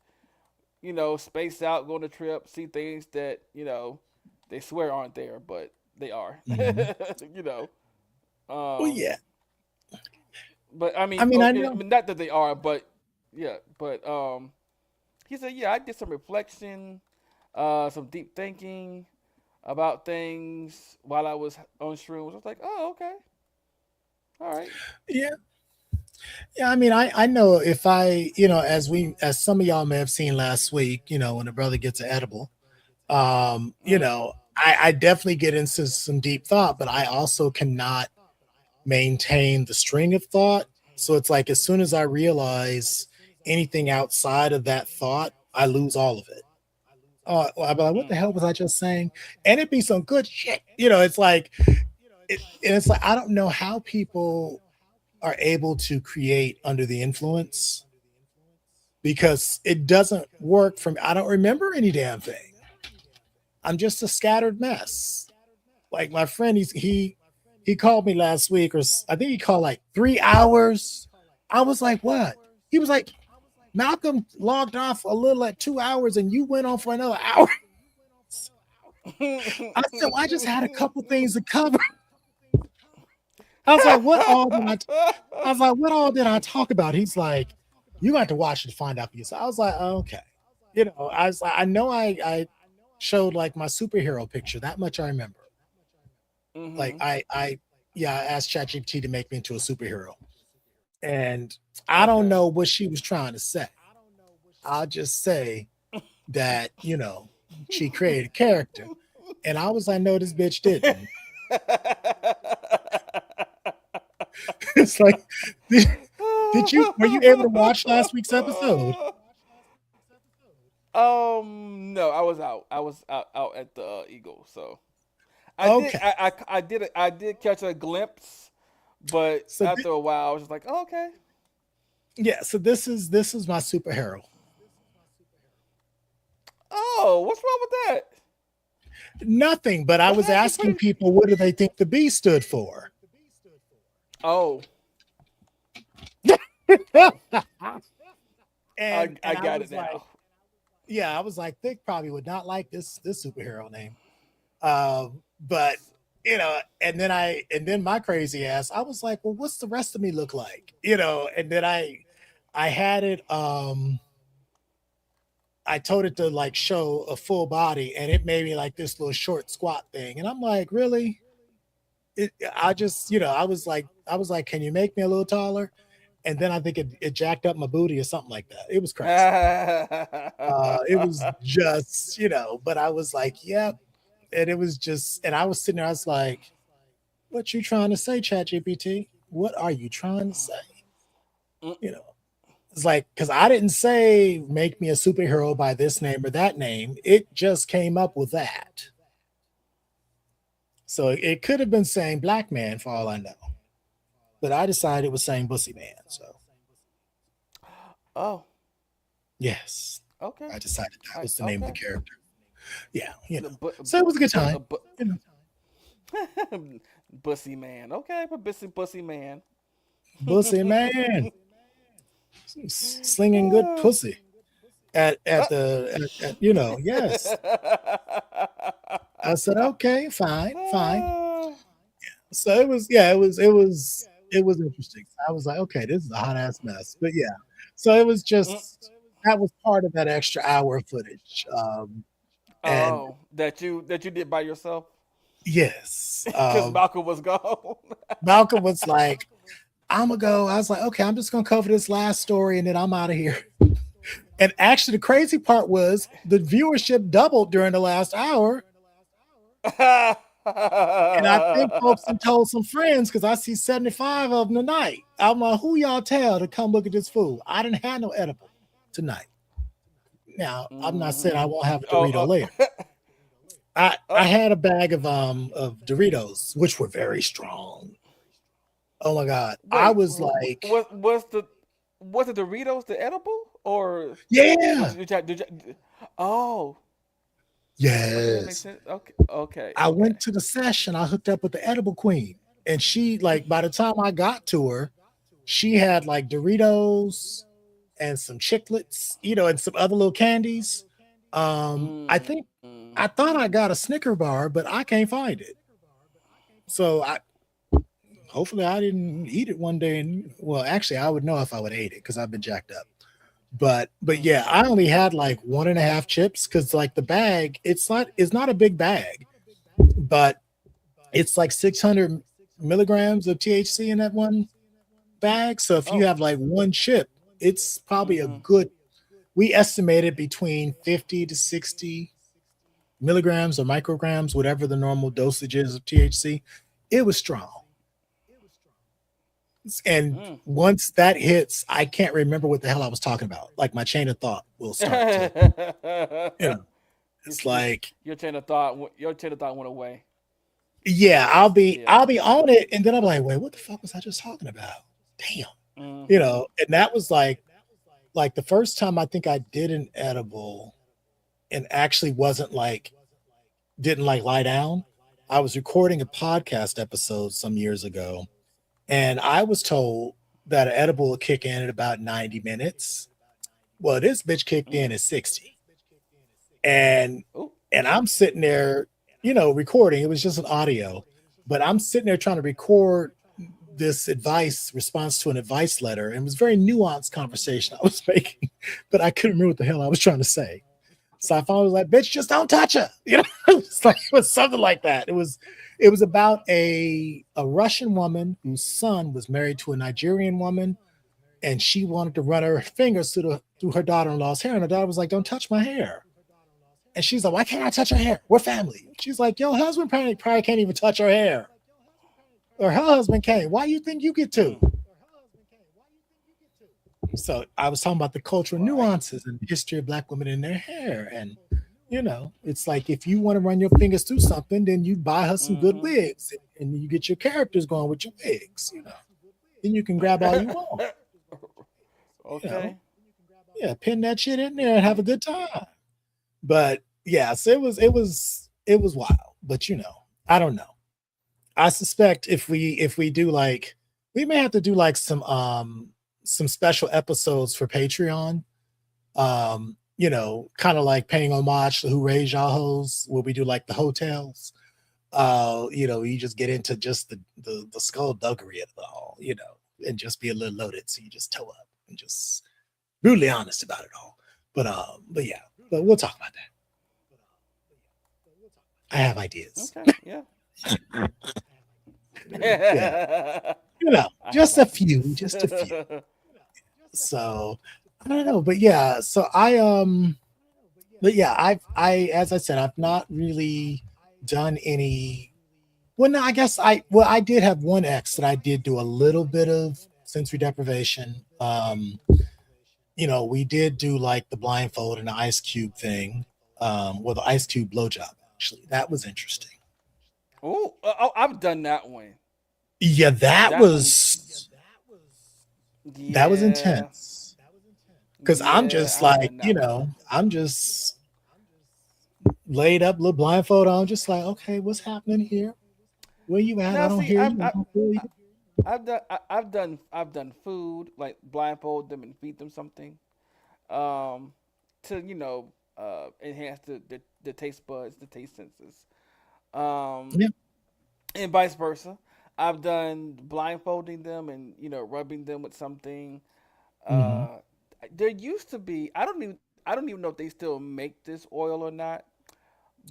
space out, go on a trip, see things that they swear aren't there, but they are. Mhm. Well, Um, yeah. but I I mean, mean, I know. not that they are, but yeah, but he said, yeah, I did some reflection, some deep thinking about things while I was on shrooms. I was like, oh, okay, all right. Yeah. Yeah. I mean, I know if as some of y'all may have seen last week, when a brother gets an edible, Mm, I definitely get into some deep thought, but I also cannot maintain the string of thought. So it's like as soon as I realize anything outside of that thought, I lose all of it. Well, I'd be like, what the mm, hell was I just saying? And it'd be some good shit. It's like, and it's like, I don't know how people are able to create under the influence because it doesn't work for me. I don't remember any damn thing. I'm just a scattered mess. Like my friend, he called me last week, I think he called like 3 hours. I was like, what? He was like, Malcolm logged off a little at 2 hours and you went on for another hour. I said, well, I just had a couple things to cover. I was like, I was like, what all did I talk about? He's like, you got to watch it to find out for yourself. I was like, oh, okay. I was like, I know I showed like my superhero picture. That much I remember. Like mm-hmm. I asked ChatGPT to make me into a superhero. And I don't Okay. know what she was trying to say. I'll just say that, she created a character. And I was like, no, this bitch didn't. It's like, were you able to watch last week's episode? No, I was out. I was out at the Eagle, so I did. Okay. I did catch a glimpse, but So after a while, I was just like, oh, okay. yeah, so this is my superhero. Oh, what's wrong with that? Nothing, but I That's was actually asking pretty. people what do they think the B stood for? Oh, and I I got it was like, now. yeah, I was like, they probably would not like this superhero name. But and then my crazy ass, I was like, well, what's the rest of me look like? And then I had it I told it to like show a full body and it made me like this little short squat thing. And I'm like, really? I just, I was like, can you make me a little taller? And then I think it jacked up my booty or something like that. It was crazy. It was just, but I was like, yep. And it was just, and I was sitting there, I was like, what you trying to say, ChatGPT? What are you trying to say? Mm, You know, it's like, because I didn't say make me a superhero by this name or that name. It just came up with that. So it could have been saying black man for all I know. But I decided it was saying bussy man. So oh, yes, okay. I decided that was the name of the Okay. character. Yeah, But, so it was a good time. but, You know, Bussy man. Okay, but bussy man. bussy man slinging good pussy at the yes. I said okay, fine, fine. So it was it was interesting. I was like, okay, this is a hot ass mess, but yeah. So it was just that was part of that extra hour of footage. And Oh, that you did by yourself yes, because Malcolm was gone. Malcolm was like, I'm gonna go. I was like, okay, I'm just gonna cover this last story and then I'm out of here. And actually, the crazy part was the viewership doubled during the last hour. And I think folks have told some friends because I see 75 of them tonight. I'm like, who y'all tell to come look at this food? I didn't have no edible tonight. Now, I'm not saying I won't have a Dorito later. I had a bag of Doritos, which were very strong. Oh my god. I Wait, was like, was the Doritos the edible or yeah, oh, okay, that makes yes. sense. Okay, okay, I okay. went to the session. I hooked up with the edible queen. And she, like, by the time I got to her, she had like Doritos and some chiclets, and some other little candies. I think I thought I got a Snicker bar, but I can't find it. So hopefully I didn't eat it one day. And well, actually, I would know if I would ate it because I've been jacked up. But yeah, I only had like one and a half chips because like the bag, it's not a big bag, but it's like 600 milligrams of THC in that one bag. So if you Oh, have like one chip, it's probably a mm-hmm. good. We estimated between 50 to 60 milligrams or micrograms, whatever the normal dosage is of THC. It was strong. And Mm. once that hits, I can't remember what the hell I was talking about. Like my chain of thought will start to, you know, your, it's your, like, your chain of thought went away. yeah, I'll be Yeah. I'll be on it, and then I'm like, wait, what the fuck was I just talking about? Damn, Mm-hmm. and that was like the first time I think I did an edible and actually wasn't like didn't like lie down. I was recording a podcast episode some years ago, and I was told that an edible would kick in at about 90 minutes. Well, this bitch kicked in at 60. And Ooh. and I'm sitting there, recording. It was just an audio, but I'm sitting there trying to record this advice response to an advice letter. And it was a very nuanced conversation I was making, but I couldn't remember what the hell I was trying to say. So I finally was like, bitch, just don't touch her. It was something like that. It was about a Russian woman whose son was married to a Nigerian woman, and she wanted to run her fingers through her daughter-in-law's hair. And her daughter was like, don't touch my hair. And she's like, why can't I touch her hair? We're family. She's like, your husband probably can't even touch her hair. Or her husband can't. Why do you think you get to? So I was talking about the cultural nuances and the history of Black women in their hair. And, it's like if you want to run your fingers through something, then you buy her some good wigs and you get your characters going with your wigs, Then you can grab all you want. Okay. Yeah, pin that shit in there and have a good time. But yes, it was wild. But I don't know. I suspect if we do like we may have to do like some special episodes for Patreon. Kind of like paying homage to Who Raised Y'all Hoes, where we do like the hotels. You just get into just the skullduggery of it all, and just be a little loaded. So you just toe up and just brutally honest about it all. But yeah, but we'll talk about that. I have ideas. Okay. Yeah. Yeah. Just a few. So I don't know, but yeah. So I as I said, I've not really done any. Well, no, I guess I did have one ex that I did do a little bit of sensory deprivation. We did do like the blindfold and the ice cube thing, the ice cube blowjob. Actually, that was interesting. Oh, I've done that one. Yeah, that was Yeah. intense. Because I'm just I've like, done that one. I'm just laid up, little blindfold on, just like, okay, what's happening here? Where you at? Now, I don't see, hear you. I don't feel you. I've done food like blindfold them and feed them something, to enhance the taste buds, the taste senses, Yeah. and vice versa. I've done blindfolding them and rubbing them with something. Mhm. Uh, there used to be I don't even know if they still make this oil or not,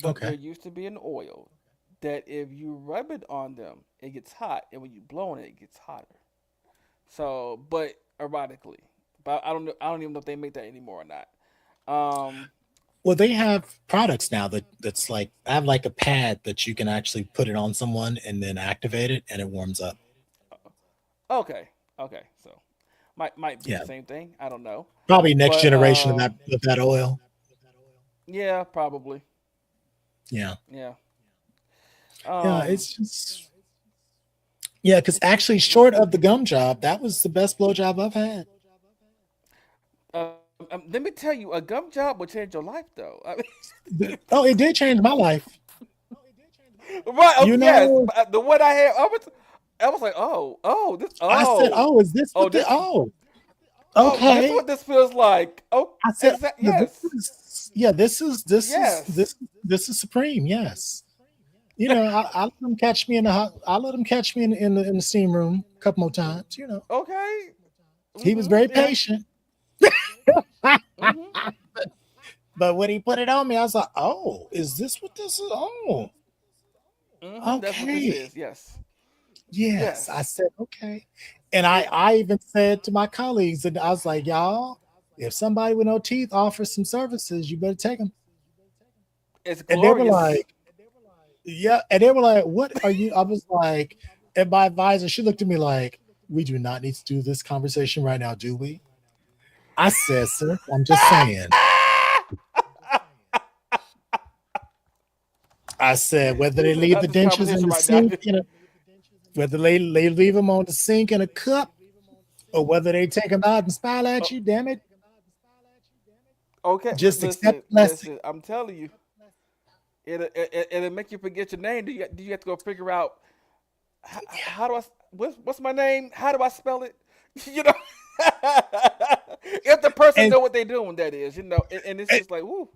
but there Okay. used to be an oil that if you rub it on them, it gets hot, and when you blow on it, it gets hotter. So, but erotically, but I don't know. I don't even know if they make that anymore or not. Um, Well, they have products now that's like I have like a pad that you can actually put it on someone and then activate it and it warms up. okay, okay, so might be the Yeah, same thing. I don't know, probably next but generation of that oil. yeah, probably, Yeah, yeah. yeah. Um, It's just yeah, because it's actually, short of the gum job, that was the best blow job I've had. let me tell you, a gum job will change your life, though. I Oh, it did change my life. mean, right? You Yes, know, but the one I had, I was like, I said, "Oh, is this what the? this, Oh, this is okay." what this feels like. Oh, I said, exactly. "Yeah, Yes, yes. this is supreme." Yes, you know, I let them catch me in the I let them catch me in the steam room a couple more times. You know, Okay. he was very Yeah. patient, hmm but when he put it on me, I was like, "Oh, is this what this is? Oh, That's what this okay." is. Yes. Yes, I Yes. said, "Okay." And It. I even said to my colleagues, and I was like, "Y'all, if somebody with no teeth offers some services, you better take them." It's And they were glorious. like, "Yeah." And they were like, "What are you?" I was like, and my advisor, she looked at me like, "We do not need to do this conversation right now, do we?" I said, "Sir, I'm just saying." I said, whether He they said, leave "Not the this dentures in conversation the right now." sink, whether they leave them on the sink in a cup, or whether they take them out and smile at Oh, you, damn it, okay, just accept listen, the blessing. listen. I'm telling you, it'll make you forget your name. Do you have to go figure out how do I what's my name? How do I spell it? You know, if the person And know what they're doing, that is, and it's just like, woo.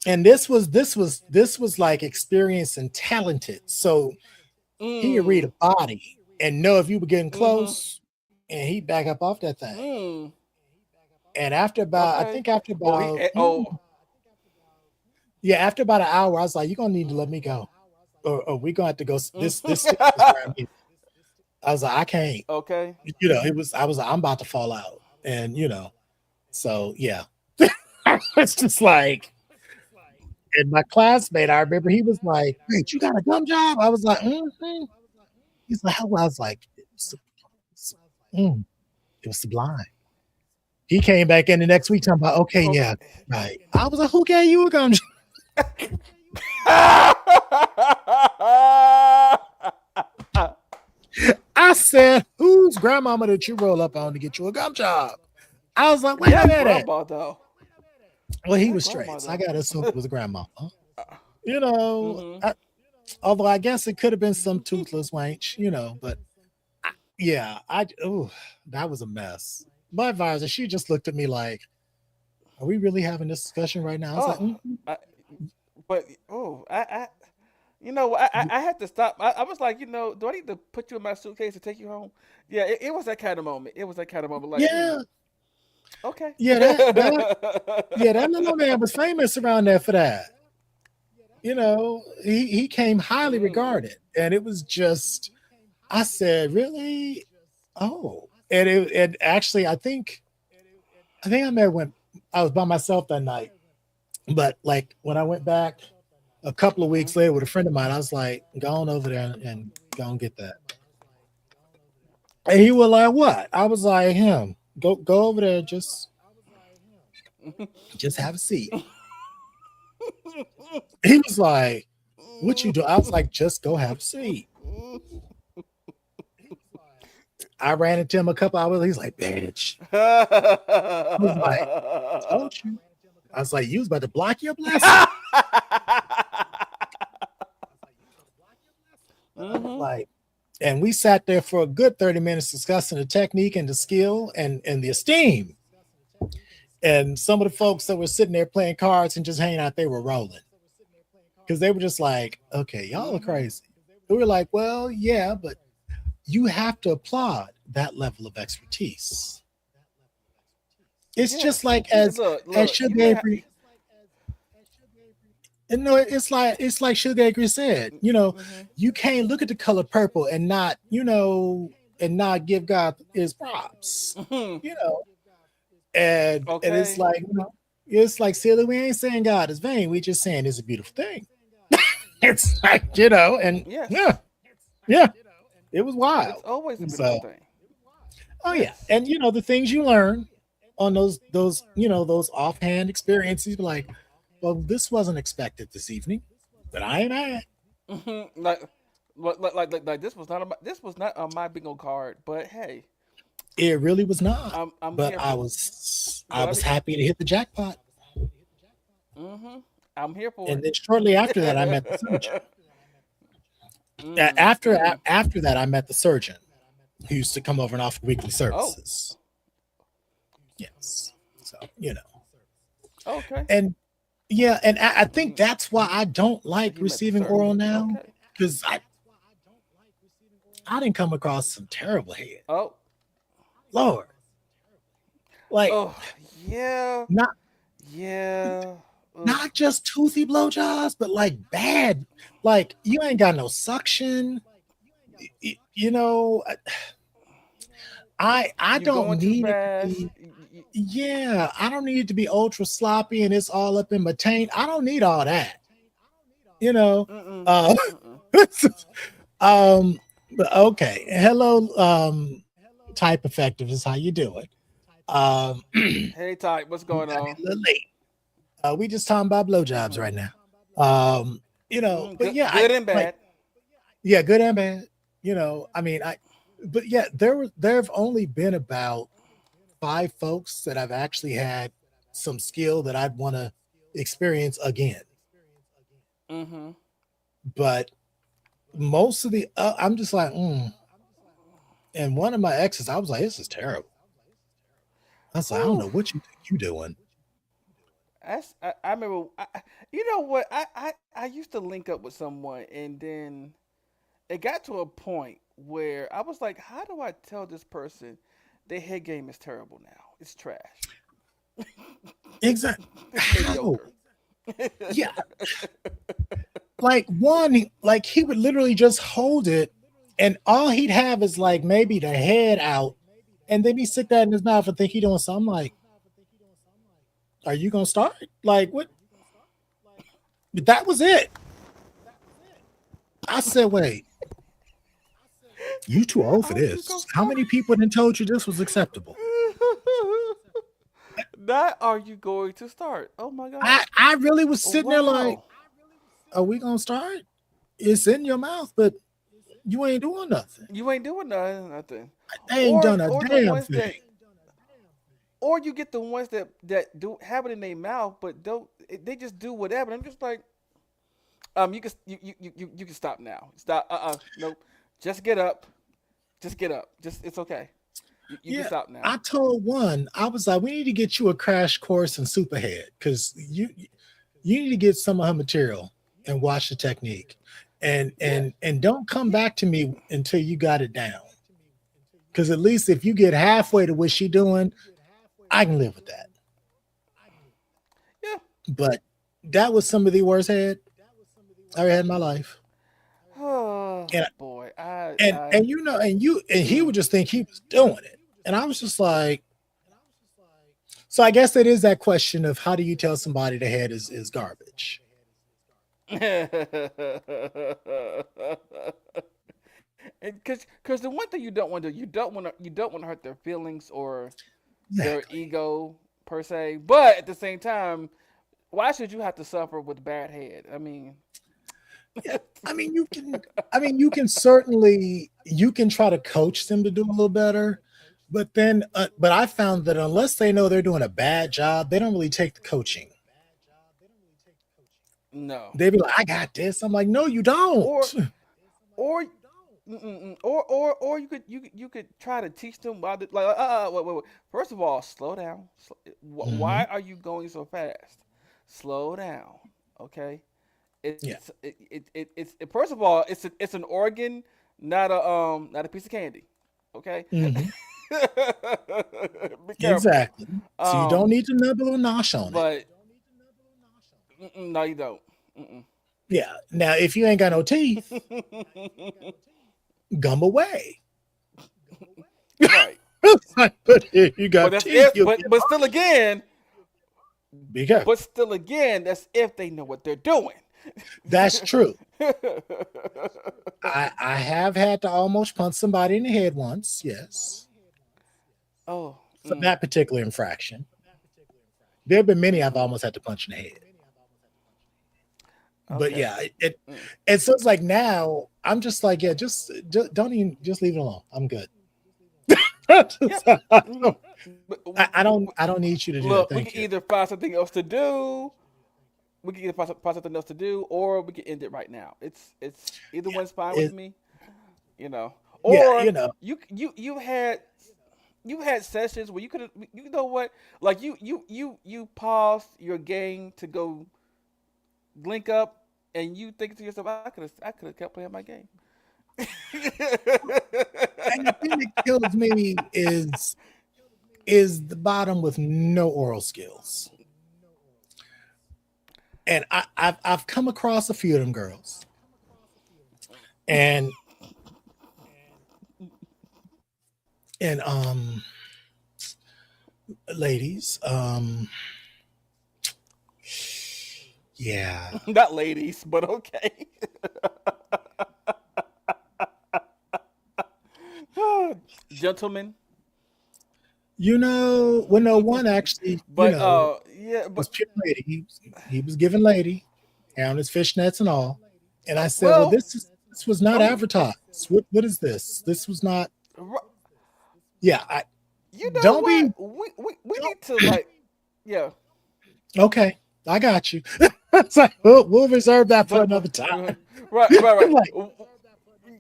and this was like experienced and talented. So he could read a Mm. body and know if you were getting Mm-hmm. close, and he back up off that thing. Mm. And after about, I Okay. think after Oh, he. about, Oh. yeah, after about an hour, I was like, "You're gonna need to let me go, or we gonna have to go. Mm. This is where I'm." I was like, "I can't." Okay. You know, it was. I was like, "I'm about to fall out," and you know, so yeah, it's just like. And my classmate, I remember he was like, "Wait, you got a gum job?" I was like, "Mm-hmm." He's like, "How?" I was like, "Mm, it was sublime." He came back in the next week talking about, "Okay, Okay. yeah, right." I was like, "Who gave you a gum job?" I said, "Whose grandmama did you roll up on to get you a gum job?" I was like, "Wait a That minute." grandma though. Well, he That was grandma straight, so I though. gotta assume it was a grandma. You know, Mm-hmm. although I guess it could have been some toothless wench, you know, but yeah, that was a mess. My advisor, she just looked at me like, "Are we really having this discussion right now?" I was like, Oh, "Mhm." I, but I had to stop. I was like, do I need to put you in my suitcase and take you home? Yeah, it was that kind of moment. It was that kind of moment. Like, Yeah, okay. yeah, that little man was famous around there for that. You know, he came highly mm, regarded, and it was just. I said, "Really? Oh." And actually, I think I may have went. I was by myself that night, but like when I went back a couple of mm-hmm. weeks later with a friend of mine, I was like, "Go on over there and go and get that." And he was like, "What?" I was like, "Him. Go over there. Just have a seat." He was like, "What you do?" I was like, "Just go have a seat." I ran into him a couple hours. He's like, "Bitch." I was like, "Told you." I was like, "You was about to block your blessing." mm-hmm. Like, and we sat there for a good 30 minutes discussing the technique and the skill and the esteem. And some of the folks that were sitting there playing cards and just hanging out, they were rolling because they were just like, "Okay, y'all are Mm-hmm. crazy." We were like, "Well, yeah, but you have to applaud that level of expertise." It's just Yes. like as Look. You Sugar may have. Avery, and no, it's like Sugar Avery said. You know, Mm-hmm. you can't look at the color purple and not, and not give God his props. Mm-hmm. You know, and it's Okay. like, It's like, silly, we ain't saying God is vain. We just saying it's a beautiful thing. It's like, and Yes. yeah, it was wild. It's always a And beautiful so, thing. oh yeah, Yes. and the things you learn on those offhand experiences, like, well, this wasn't expected this evening, but I ain't mad. Like, this was not on my bingo card, but hey, It really was not, I'm but here I for. was I But was happy to hit the jackpot. I'm here for And then shortly after that, I met the surgeon. it. After that, I met the surgeon who used to come over and offer weekly Oh, services. Yes, so okay. and yeah, and I think that's why I don't So like you met the receiving oral surgeon. now, Okay. because I didn't come across some terrible head. Oh, Lord, like oh, yeah, not yeah. Ugh. not just toothy blowjobs, but like bad. Like you ain't got no suction. You know, I You don't going too need it to fast. be. Yeah, I don't need it to be ultra sloppy and it's all up in my taint. I don't need all that. You know. Mm-mm, Uh, mm-mm. but okay. Hello, type effective is how you do it. Hey, Ty, what's going Got me on? a little late. We just talking about blowjobs right now. But yeah, Good and bad. yeah, good and bad. I mean, but yeah, there've only been about 5 folks that I've actually had some skill that I'd want to experience again. Mm-hmm. But most of the I'm just like, and one of my exes, I was like, this is terrible. I was like, I don't Whew. know what you think you doing. I remember. You know what? I used to link up with someone, and then it got to a point where I was like, how do I tell this person their head game is terrible now? It's trash. Exactly. It's How? mediocre. Yeah. Like he would literally just hold it, and all he'd have is like maybe the head out, and then he stick that in his mouth and think he doing something. Like, are you gonna start? Like what? But that was it. I said, wait, you too old for How you this. gonna How many people then told you this was acceptable? Not are you going to start? Oh my god! I really was sitting there like, Wow. are we gonna start? It's in your mouth, but you ain't doing nothing. You ain't doing nothing. They ain't done a Or the damn ones that, thing. or you get the ones that do have it in their mouth, but don't. They just do whatever. I'm just like, you can stop now. Stop. Nope. Just get up. Just get up. Just it's okay. You can Yeah, stop now. I told one, I was like, we need to get you a crash course in Superhead because you need to get some of her material and watch the technique, and don't come back to me until you got it down. Because at least if you get halfway to what she doing, I can live with that. Yeah. But that was some of the worst head I ever had in my life. Oh And boy, and he would just think he was doing it. And I was just like, so I guess it is that question of how do you tell somebody the head is garbage? Because the one thing you don't want to do, you don't want to hurt their feelings or their Exactly. ego per se. But at the same time, why should you have to suffer with bad head? I mean, Yeah. You can certainly try to coach them to do a little better, but then but I found that unless they know they're doing a bad job, they don't really take the coaching. no. They be like, I got this. I'm like, no, you Or don't. or or you could try to teach them why wait. First of all, slow down. Why Mhm. are you going so fast? Slow down, okay? Yeah. It's first of all, it's an organ, not a piece of candy, okay? Mhm. Be careful. Exactly. So you don't Um, need to nibble or nosh on it. but no, you don't. Mm-mm. Yeah. Now, if you ain't got no teeth, gum away. Right. But if you But got that's teeth, it. But still, again, Be careful. But still, again, that's if they know what they're doing. That's true. I have had to almost punch somebody in the head once, yes, Oh, for that particular infraction. There have been many I've almost had to punch in the head. But okay. yeah, and so it's like now I'm just like, yeah, just don't even just leave it alone. I'm good. Yep. I Mhm. don't But I don't need you to do that. look, we Thank can you. either find something else to do. We can either find something else to do, or we can end it right now. It's either Yeah. one's fine with It, me, you know. yeah, Or you know, you had sessions where you could, you know what, like you paused your game to go link up, and you think to yourself, I could have kept playing my game. and the thing that kills me is the bottom with no oral skills. And I've come across a few of them girls. And and ladies, yeah. Not ladies, but okay. Gentlemen, Well, no, one actually, but yeah, was but pure lady. He was giving lady, and his fishnets and all. And I said, well, well, this was not oh, advertised. What is this? This was not. ri- Yeah, I you know don't be what? We don't, need to, like, yeah, okay. I got you. It's like we'll reserve that for but another time. right. Like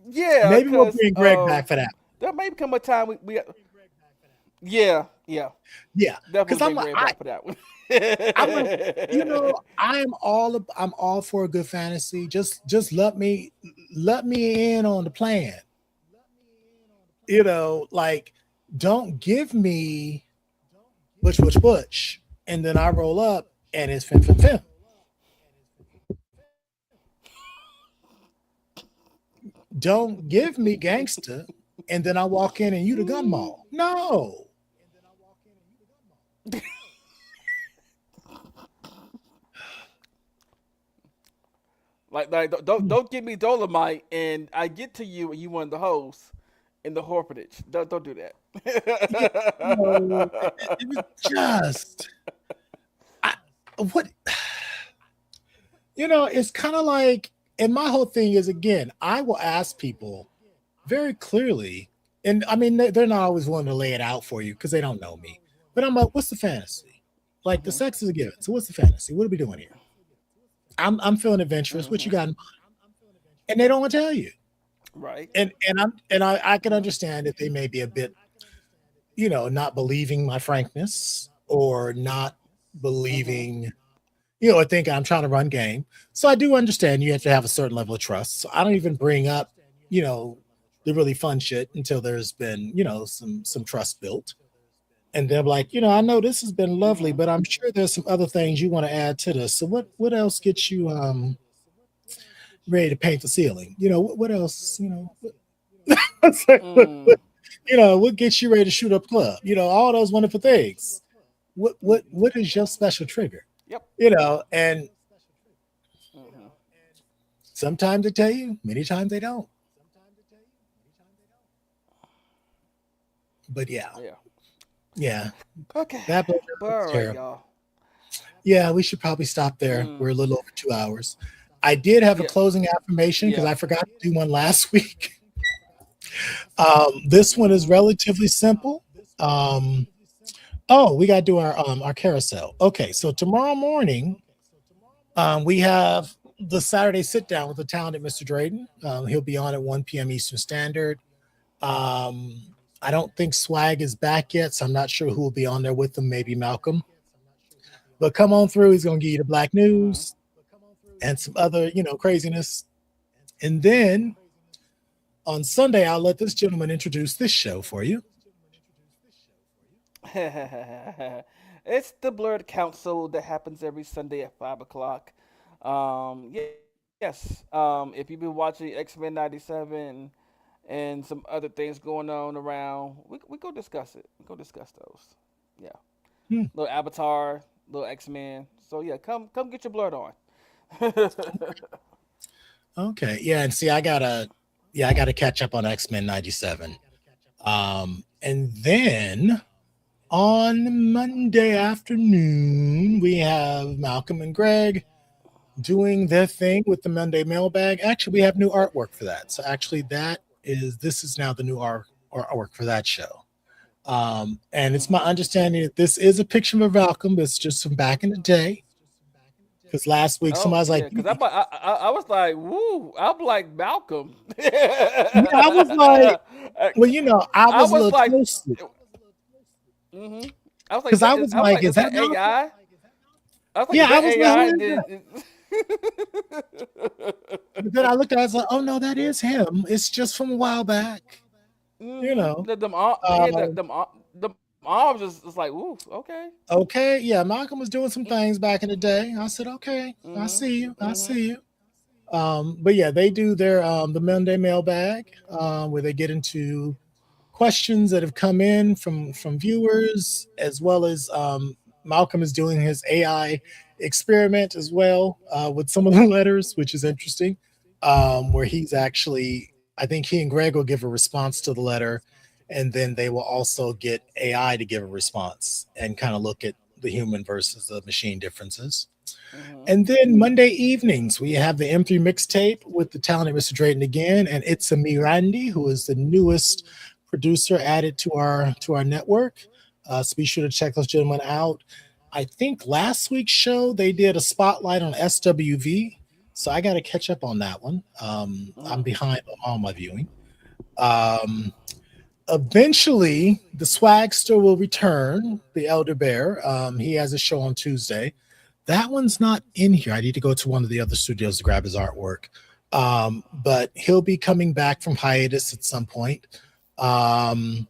Yeah, maybe we'll because bring Greg back for that. there may come a time we yeah, Yeah, because definitely bring Ray back for that one. I'm like, I'm all for a good fantasy. Just let me in on the plan. Like don't give me butch, and then I roll up and it's fim. Don't give me gangster, and then I walk in and you the gun mall. No. Like don't give me Dolomite and I get to you and you want the host in the orphanage. Don't do Yeah, no, it was just I, what it's kind of like, and my whole thing is again, I will ask people very clearly, and I mean they're not always willing to lay it out for you because they don't know me. But I'm like, what's the fantasy? Like the that. sex is a given. So what's the fantasy? What are we doing here? I'm feeling adventurous. What you Hmm. got? And they don't want to tell you. Right. And I can understand that they may be a bit, not believing my frankness or not Hmm. believing, or thinking I'm trying to run game. So I do understand you have to have a certain level of trust. So I don't even bring up, you know, the really fun shit until there's been, some trust built. And they're like, I know this has been lovely, Hmm. but I'm sure there's some other things you want to add to this. So what else gets you ready to paint the ceiling? What else, It's like, Mm. what gets you ready to shoot up club? All those wonderful things. What is your special trigger? Yep. And Hmm. sometimes they tell you, many times they don't. But yeah, Yeah. yeah, Okay. that blood But is all right, terrible. y'all. Yeah, we should probably stop there. Mm. We're a little over 2 hours. I did have a Yeah. closing affirmation because Yeah. I forgot to do one last week. This one is relatively simple. Um, oh, we got to do our carousel. Okay, so tomorrow morning, we have the Saturday sit down with the talented Mr. Drayden. He'll be on at 1 p.m. Eastern Standard. Um, I don't think Swag is back yet, so I'm not sure who will be on there with him. Maybe Malcolm. But come on through. He's going to give you the black Hmm. news and some other, craziness. And then on Sunday, I'll let this gentleman introduce this show for you. It's the Blurred Council that happens every Sunday at 5 o'clock. Yes. If you've been watching X-Men '97 and some other things going on around, we go discuss it. We go discuss those. Yeah. Hmm. Little Avatar. little X-Men. So yeah, come get your blood on. Okay. Yeah, and see, I gotta catch up on X-Men 97. And then on Monday afternoon, we have Malcolm and Greg doing their thing with the Monday mailbag. Actually, we have new artwork for that. So actually, this is now the new artwork for that show. And it's my understanding that this is a picture of Malcolm, but it's just from back in the day. Because last week Oh somebody's like, yeah, because I was like, woo, I'm like Malcolm. yeah, I was like, well, I I was a was little like, close hmm I was like, because I was like, is is that that Malcolm? AI? I was like, Yeah, is I that was like, who AI? is that? But then I looked at it, I was like, oh no, that is him. It's just from a while back, you know. Yeah, Um, the arms is like, ooh, okay. okay, yeah, Malcolm was doing some things back in the day. I said, okay, I Mhm, see you, I mhm, see you. But yeah, they do their the Monday mailbag, where they get into questions that have come in from viewers, as well as Malcolm is doing his AI experiment as well with some of the letters, which is interesting. Where he's actually, I think he and Greg will give a response to the letter, and then they will also get AI to give a response and kind of look at the human versus the machine differences. mhm. And then Monday evenings, we have the M3 mixtape with the talented Mr. Drayton again, and it's a me Randy, who is the newest producer added to our network. So be sure to check those gentlemen out. I think last week's show they did a spotlight on SWV, so I got to catch up on that one. I'm Mhm. behind on all my viewing. Um, Eventually, the swagster will return. The Elder Bear. He has a show on Tuesday. That one's not in here. I need to go to one of the other studios to grab his artwork. But he'll be coming back from hiatus at some point. Um,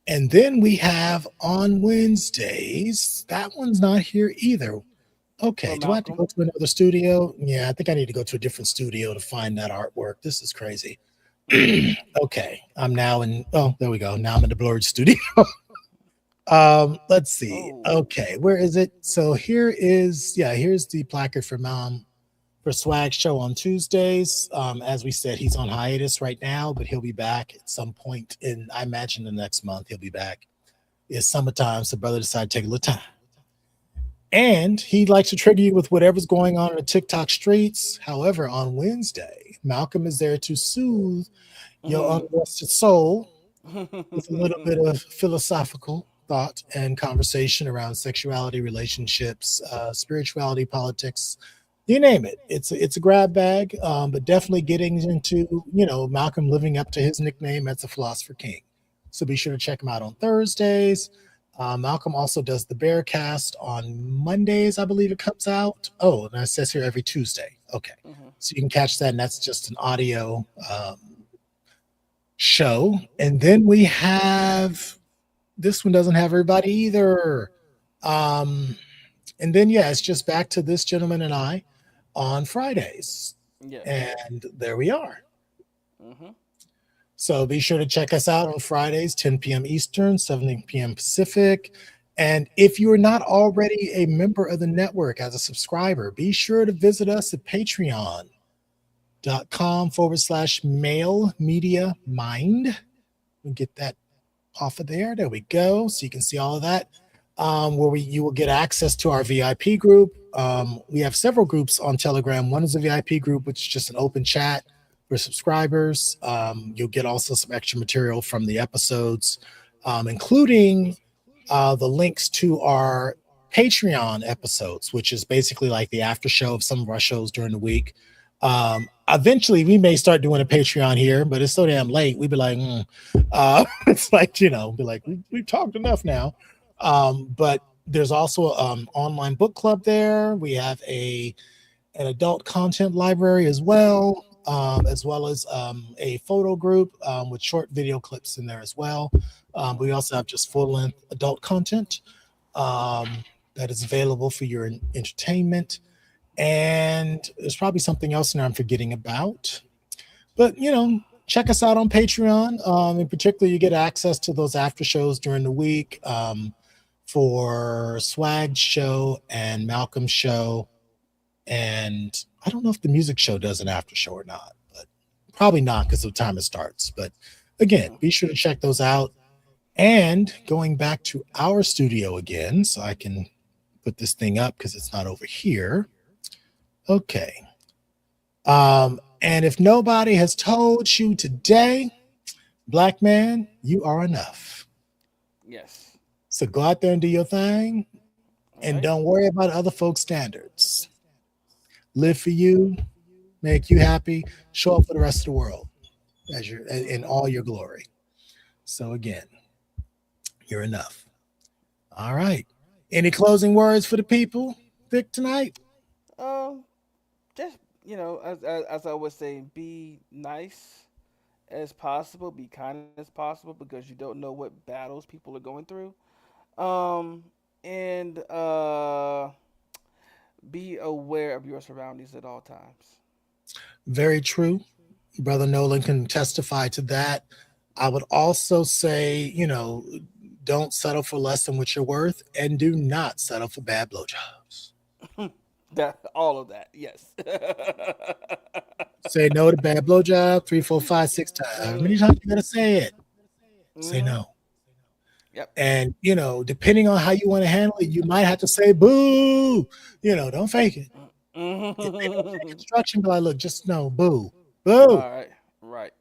and then we have on Wednesdays. That one's not here either. For Okay, do I have to Malcolm. go to another studio? Yeah, I think I need to go to a different studio to find that artwork. This is crazy. Mhm. Okay, I'm now in. Oh, there we go. Now I'm in the blurred studio. Let's see. Oh. Okay, where is it? So here's the placard for for Swag Show on Tuesdays. As we said, he's on hiatus right now, but he'll be back at some point in, I imagine, the next month. He'll be back. It's summertime, so brother decided to take a little time. And he likes to trigger you with whatever's going on in the TikTok streets. However, on Wednesday, Malcolm is there to soothe your Mhm. unrested soul with a little bit of philosophical thought and conversation around sexuality, relationships, spirituality, politics, you name it. It's a grab bag, but definitely getting into Malcolm living up to his nickname as a philosopher king. So be sure to check him out on Thursdays. Malcolm also does the Bearcast on Mondays, I believe it comes out. Oh, and it says here every Tuesday. Okay, Mhm. so you can catch that, and that's just an audio show. And then we have this one doesn't have everybody either. Um, and then yeah, it's just back to this gentleman and I on Fridays. Yes. And there we are. Mhm. So be sure to check us out on Fridays, 10 p.m. Eastern, 7 p.m. Pacific. And if you are not already a member of the network as a subscriber, be sure to visit us at patreon.com/male media mind. And get that off of there. There we go. So you can see all of that. Where you will get access to our VIP group. We have several groups on Telegram. One is a VIP group, which is just an open chat for subscribers. You'll get also some extra material from the episodes, including the links to our Patreon episodes, which is basically like the after show of some of our shows during the week. Eventually, we may start doing a Patreon here, but it's so damn late. We'd be like, it's like, be like, we've talked enough now. But there's also online book club there. We have an adult content library as well as a photo group with short video clips in there as well. We also have just full length adult content that is available for your entertainment. And there's probably something else in there I'm forgetting about. But, check us out on Patreon. In particular, you get access to those after shows during the week. for Swag's show and Malcolm's show. And I don't know if the music show does an after show or not, but probably not because of the time it starts. But again, be sure to check those out. And going back to our studio again, so I can put this thing up because it's not over here. Okay. And if nobody has told you today, Black man, you are enough. Yes. So go out there and do your thing, and right. don't worry about other folks' standards. Live for you, make you happy, show up for the rest of the world as your in all your glory. So again, you're enough. All right. Any closing words for the people, Vic, tonight? Just as I would say, be nice as possible, be kind as possible, because you don't know what battles people are going through. And be aware of your surroundings at all times. Very true. Brother Nolan can testify to that. I would also say, don't settle for less than what you're worth, and do not settle for bad blowjobs. That all of that, yes. Say no to bad blowjob 3, 4, 5, 6 times. How many times you gotta say it? Say no. Yep. And depending on how you want to handle it, you might have to say boo. Don't fake it. If they don't take instruction, be like, look, just no, boo. Boo. All right. Right.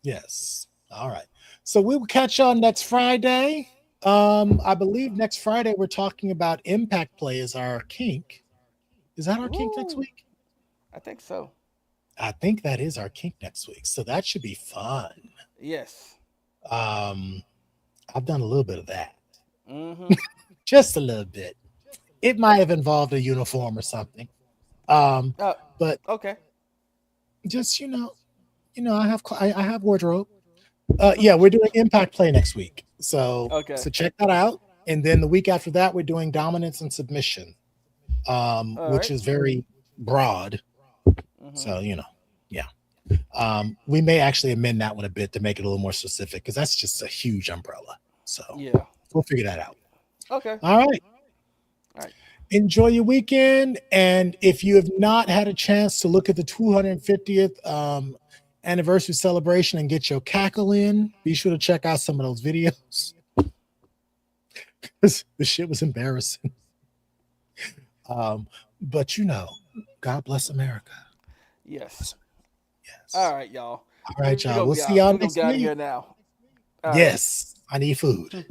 Yes. All right. So we will catch y'all next Friday. I believe next Friday we're talking about impact play as our kink. Is that our kink next week? I think so. I think that is our kink next week. So that should be fun. Yes. I've done a little bit of that. Mm-hmm. Just a little bit. It might have involved a uniform or something. But okay. Just I have wardrobe. Yeah, we're doing impact play next week. So Okay. So check that out. And then the week after that, we're doing dominance and submission, which is very broad. Mm-hmm. So yeah. We may actually amend that one a bit to make it a little more specific, because that's just a huge umbrella. So yeah, we'll figure that out. Okay. All right. Enjoy your weekend. And if you have not had a chance to look at the 250th anniversary celebration and get your cackle in, be sure to check out some of those videos, because the shit was embarrassing. But God bless America. Yes. Yes. All right, y'all. All right, y'all. We'll see y'all next week. Get out of week. here now. All yes. Right. I need food.